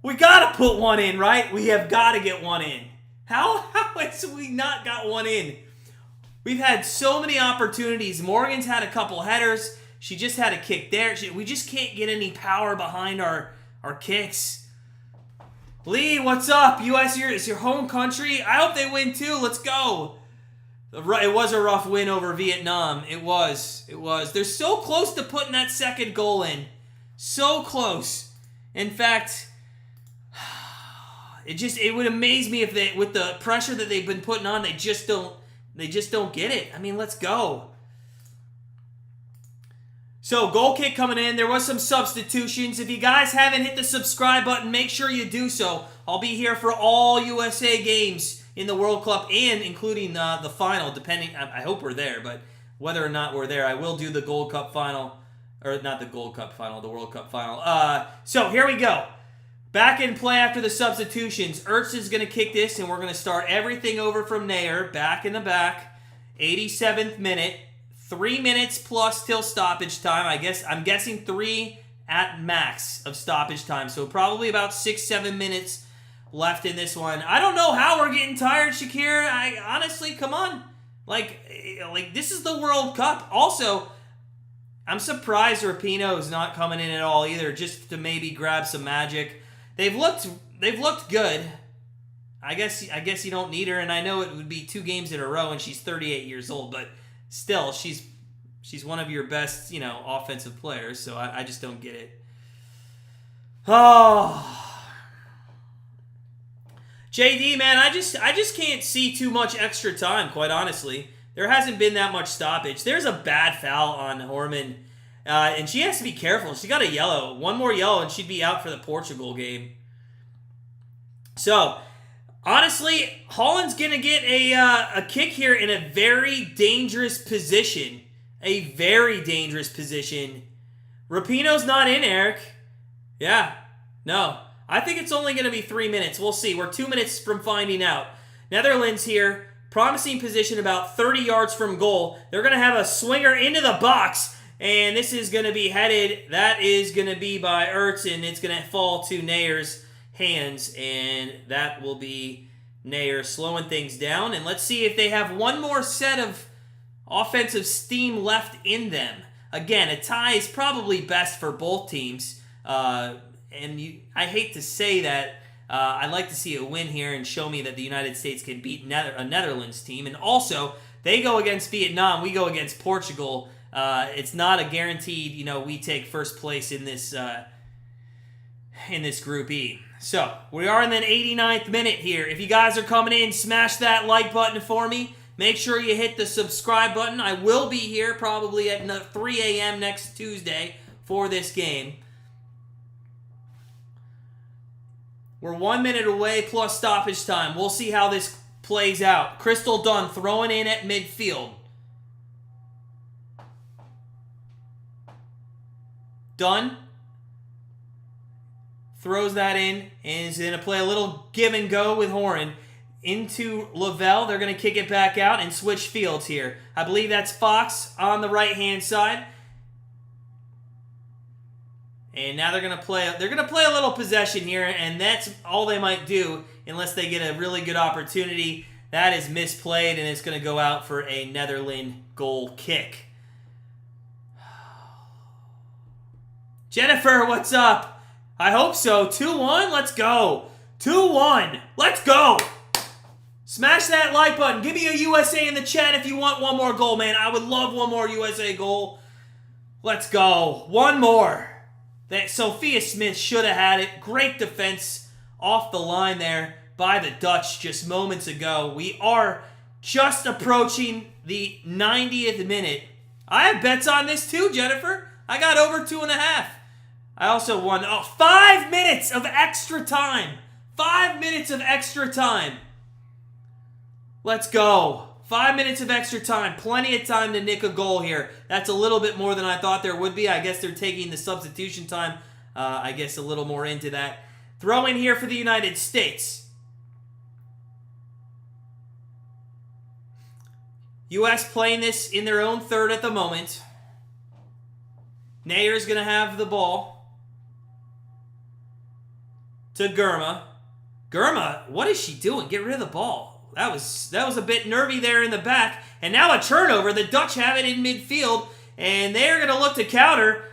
We gotta put one in, right? We have got to get one in. How has we not got one in? We've had so many opportunities. Morgan's had a couple headers. She just had a kick there. We just can't get any power behind our kicks. Lee, what's up? US, it's your home country. I hope they win too. Let's go. It was a rough win over Vietnam. It was. They're so close to putting that second goal in. So close. In fact, it would amaze me if they, with the pressure that they've been putting on, they just don't get it. I mean, let's go. So, goal kick coming in. There was some substitutions. If you guys haven't hit the subscribe button, make sure you do so. I'll be here for all USA games in the World Cup and including the final, depending. I hope we're there, but whether or not we're there, I will do the Gold Cup final. Or not the Gold Cup final, the World Cup final. So, here we go. Back in play after the substitutions. Ertz is going to kick this, and we're going to start everything over from Nair. Back in the back. 87th minute. 3 minutes plus till stoppage time. I'm guessing 3 at max of stoppage time. So probably about 6-7 minutes left in this one. I don't know how we're getting tired, Shakir. Honestly, come on. Like this is the World Cup. Also, I'm surprised Rapinoe's not coming in at all either, just to maybe grab some magic. They've looked good. I guess you don't need her, and I know it would be 2 games in a row, and she's 38 years old, but still, she's one of your best, offensive players, so I just don't get it. Oh. JD, man, I just can't see too much extra time, quite honestly. There hasn't been that much stoppage. There's a bad foul on Horman, and she has to be careful. She got a yellow. One more yellow, and she'd be out for the Portugal game. So, honestly, Holland's going to get a kick here in a very dangerous position. A very dangerous position. Rapinoe's not in, Eric. Yeah. No. I think it's only going to be 3 minutes. We'll see. We're 2 minutes from finding out. Netherlands here. Promising position about 30 yards from goal. They're going to have a swinger into the box. And this is going to be headed. That is going to be by Ertz. And it's going to fall to Nair's hands. And that will be Nair slowing things down. And let's see if they have one more set of offensive steam left in them. Again, a tie is probably best for both teams. I hate to say that. I'd like to see a win here and show me that the United States can beat a Netherlands team. And also, they go against Vietnam. We go against Portugal. It's not a guaranteed, we take first place in this Group E. So, we are in the 89th minute here. If you guys are coming in, smash that like button for me. Make sure you hit the subscribe button. I will be here probably at 3 a.m. next Tuesday for this game. We're 1 minute away plus stoppage time. We'll see how this plays out. Crystal Dunn throwing in at midfield. Dunn throws that in and is going to play a little give and go with Horan. Into Lavelle. They're going to kick it back out and switch fields here. I believe that's Fox on the right-hand side. And now they're going to play a little possession here, and that's all they might do unless they get a really good opportunity. That is misplayed, and it's going to go out for a Netherlands goal kick. Jennifer, what's up? I hope so. 2-1, let's go. 2-1, let's go. Smash that like button. Give me a USA in the chat if you want one more goal, man. I would love one more USA goal. Let's go. One more. That Sophia Smith should have had it. Great defense off the line there by the Dutch just moments ago. We are just approaching the 90th minute. I have bets on this too, Jennifer. I got over 2.5. I also won 5 minutes of extra time. 5 minutes of extra time. Let's go. 5 minutes of extra time. Plenty of time to nick a goal here. That's a little bit more than I thought there would be. I guess they're taking the substitution time, a little more into that. Throw in here for the United States. U.S. playing this in their own third at the moment. Nayer's going to have the ball to Gurma. Gurma, what is she doing? Get rid of the ball. That was a bit nervy there in the back. And now a turnover. The Dutch have it in midfield, and they're going to look to counter.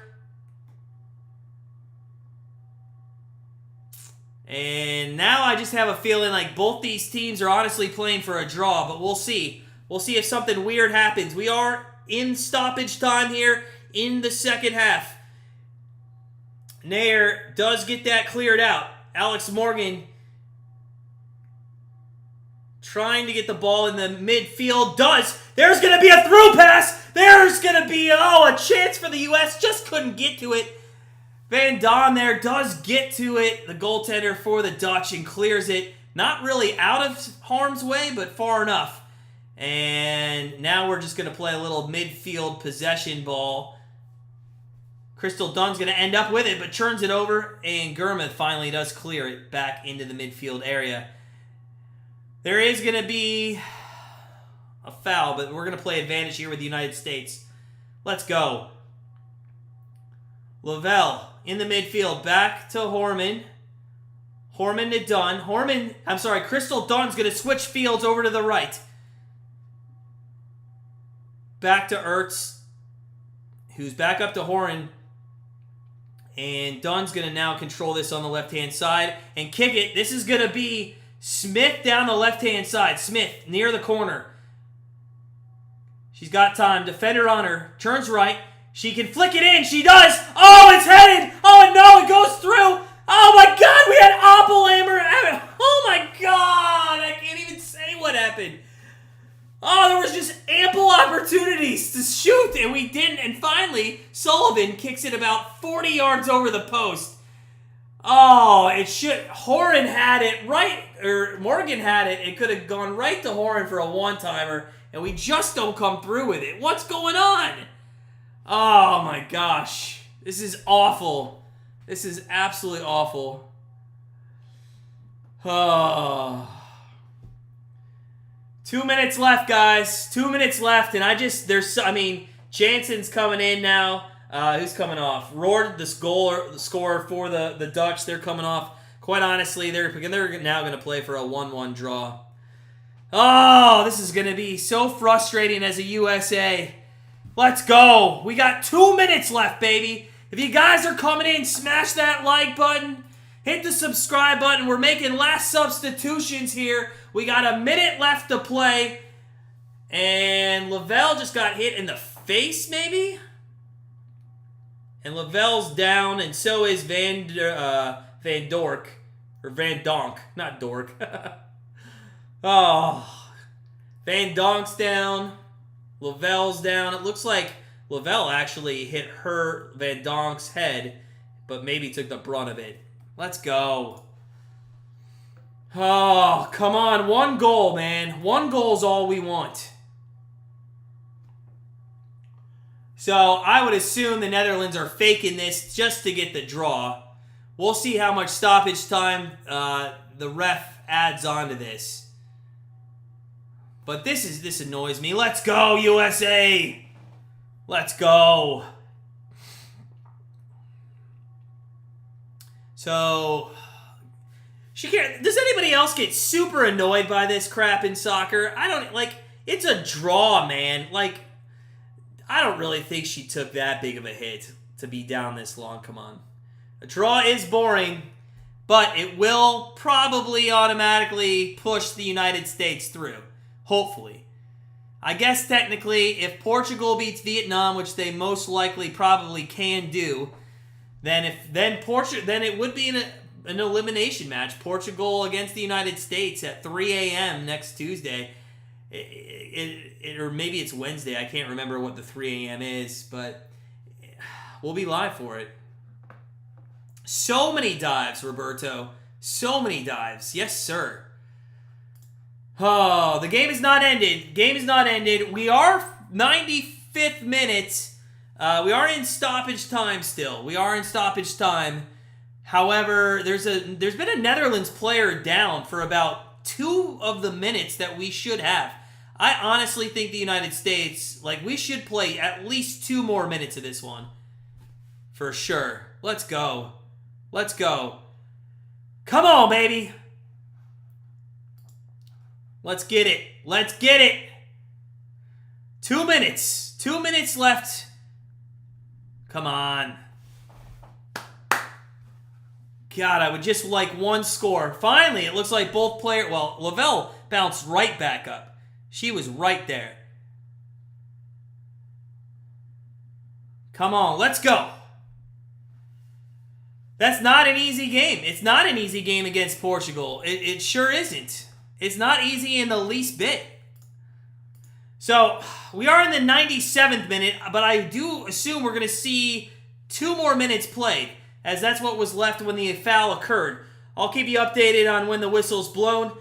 And now I just have a feeling like both these teams are honestly playing for a draw, but we'll see. We'll see if something weird happens. We are in stoppage time here in the second half. Nayer does get that cleared out. Alex Morgan trying to get the ball in the midfield. Does. There's going to be a through pass. There's going to be, a chance for the U.S. Just couldn't get to it. Van Don there does get to it, the goaltender for the Dutch, and clears it. Not really out of harm's way, but far enough. And now we're just going to play a little midfield possession ball. Crystal Dunn's going to end up with it, but turns it over, and Gurma finally does clear it back into the midfield area. There is going to be a foul, but we're going to play advantage here with the United States. Let's go. Lavelle in the midfield, back to Horman. Horman to Dunn. Crystal Dunn's going to switch fields over to the right. Back to Ertz, who's back up to Horan. And Dunn's going to now control this on the left-hand side and kick it. This is going to be Smith down the left-hand side. Smith near the corner. She's got time. Defender on her. Turns right. She can flick it in. She does. Oh, it's headed. Oh, no, it goes through. Oh, my God, we had Oppenheimer. Oh, my God. I can't even say what happened. Oh, there was just ample opportunities to shoot, and we didn't. And finally, Sullivan kicks it about 40 yards over the post. Oh, it should. Horan had it right, or Morgan had it. It could have gone right to Horan for a one-timer, and we just don't come through with it. What's going on? Oh, my gosh. This is awful. This is absolutely awful. Oh. 2 minutes left, guys. 2 minutes left, and Jansen's coming in now. Who's coming off? Roord, the scorer for the Dutch, they're coming off. Quite honestly, they're now going to play for a 1-1 draw. Oh, this is going to be so frustrating as a USA. Let's go. We got 2 minutes left, baby. If you guys are coming in, smash that like button. Hit the subscribe button. We're making last substitutions here. We got a minute left to play. And Lavelle just got hit in the face, maybe? And Lavelle's down, and so is Van Dork. Or Van Donk. Not Dork. Oh. Van Donk's down. Lavelle's down. It looks like Lavelle actually hit Van Donk's head, but maybe took the brunt of it. Let's go. Oh, come on. 1 goal, man. 1 goal is all we want. So I would assume the Netherlands are faking this just to get the draw. We'll see how much stoppage time the ref adds onto this. But this annoys me. Let's go, USA! Let's go. So, does anybody else get super annoyed by this crap in soccer? It's a draw, man. I don't really think she took that big of a hit to be down this long. Come on. A draw is boring, but it will probably automatically push the United States through. Hopefully. I guess technically, if Portugal beats Vietnam, which they most likely probably can do, then it would be an elimination match. Portugal against the United States at 3 a.m. next Tuesday. Or maybe it's Wednesday. I can't remember what the 3 a.m. is, but we'll be live for it. So many dives, Roberto. So many dives. Yes, sir. Oh, the game is not ended. Game is not ended. We are 95th minute. We are in stoppage time still. We are in stoppage time. However, there's been a Netherlands player down for about 2 of the minutes that we should have. I honestly think the United States, like, we should play at least 2 more minutes of this one. For sure. Let's go. Let's go. Come on, baby. Let's get it. Let's get it. 2 minutes. 2 minutes left. Come on. God, I would just like one score. Finally, it looks like both players... Well, Lavelle bounced right back up. She was right there. Come on, let's go. That's not an easy game. It's not an easy game against Portugal. It sure isn't. It's not easy in the least bit. So, we are in the 97th minute, but I do assume we're going to see 2 more minutes played, as that's what was left when the foul occurred. I'll keep you updated on when the whistle's blown.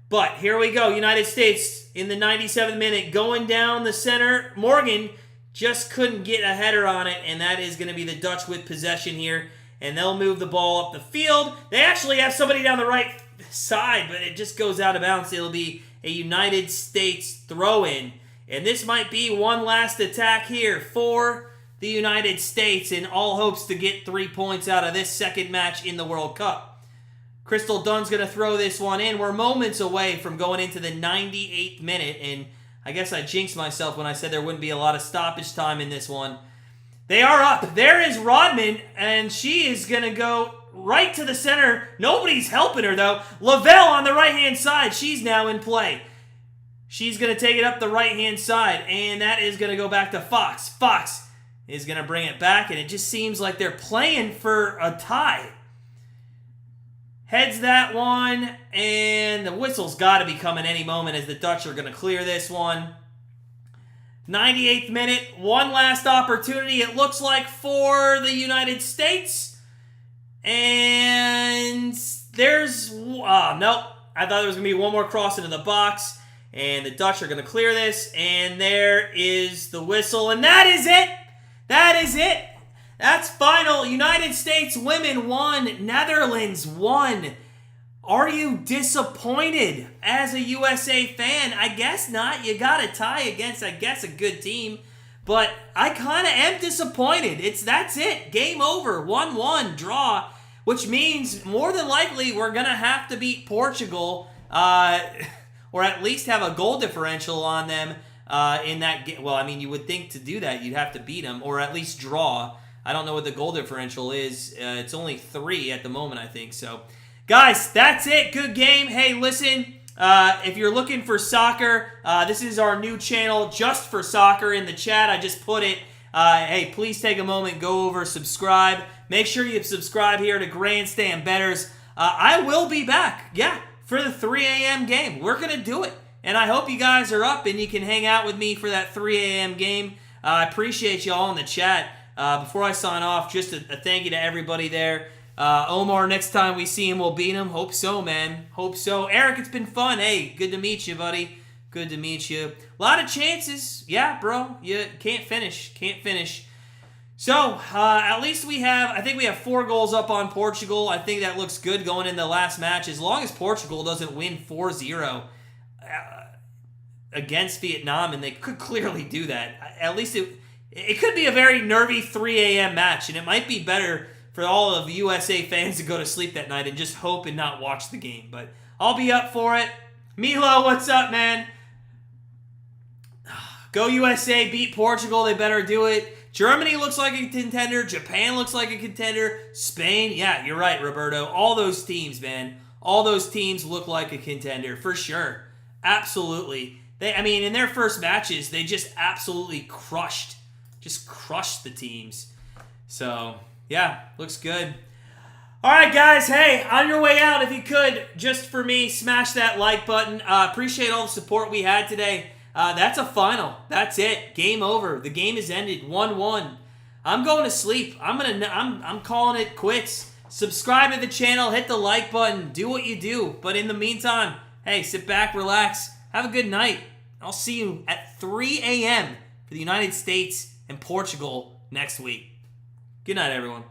But here we go. United States in the 97th minute going down the center. Morgan just couldn't get a header on it, and that is going to be the Dutch with possession here. And they'll move the ball up the field. They actually have somebody down the right side, but it just goes out of bounds. It'll be a United States throw-in. And this might be one last attack here for the United States in all hopes to get 3 points out of this second match in the World Cup. Crystal Dunn's going to throw this one in. We're moments away from going into the 98th minute, and I guess I jinxed myself when I said there wouldn't be a lot of stoppage time in this one. They are up. There is Rodman, and she is going to go right to the center. Nobody's helping her, though. Lavelle on the right-hand side. She's now in play. She's going to take it up the right-hand side, and that is going to go back to Fox. Fox is going to bring it back, and it just seems like they're playing for a tie. Heads that one, and the whistle's got to be coming any moment as the Dutch are going to clear this one. 98th minute, one last opportunity, it looks like, for the United States. And there's... nope. I thought there was going to be one more cross into the box. And the Dutch are going to clear this. And there is the whistle. And that is it! That is it! That's final. United States women won. Netherlands won. Are you disappointed as a USA fan? I guess not. You got a tie against, I guess, a good team. But I kind of am disappointed. That's it. Game over. 1-1 draw. Which means more than likely we're going to have to beat Portugal. Or at least have a goal differential on them in that game. Well, I mean, you would think to do that you'd have to beat them. Or at least draw. I don't know what the goal differential is. It's only 3 at the moment, I think. So, guys, that's it. Good game. Hey, listen, if you're looking for soccer, this is our new channel just for soccer in the chat. I just put it. Hey, please take a moment, go over, subscribe. Make sure you subscribe here to Grandstand Betters. I will be back, yeah, for the 3 a.m. game. We're going to do it. And I hope you guys are up and you can hang out with me for that 3 a.m. game. I appreciate you all in the chat. Before I sign off, just a thank you to everybody there. Omar, next time we see him, we'll beat him. Hope so, man. Hope so. Eric, it's been fun. Hey, good to meet you, buddy. Good to meet you. A lot of chances. Yeah, bro. You can't finish. Can't finish. So, at least I think we have 4 goals up on Portugal. I think that looks good going in the last match. As long as Portugal doesn't win 4-0 against Vietnam, and they could clearly do that. At least it could be a very nervy 3 a.m. match, and it might be better for all of USA fans to go to sleep that night and just hope and not watch the game. But I'll be up for it. Milo, what's up, man? Go USA, beat Portugal. They better do it. Germany looks like a contender. Japan looks like a contender. Spain, yeah, you're right, Roberto. All those teams, man. All those teams look like a contender, for sure. Absolutely. In their first matches, they just absolutely crushed the teams. So, yeah, looks good. All right, guys. Hey, on your way out, if you could, just for me, smash that like button. Appreciate all the support we had today. That's a final. That's it. Game over. The game is ended. 1-1. I'm going to sleep. I'm calling it quits. Subscribe to the channel. Hit the like button. Do what you do. But in the meantime, hey, sit back, relax. Have a good night. I'll see you at 3 a.m. for the United States and Portugal next week. Good night, everyone.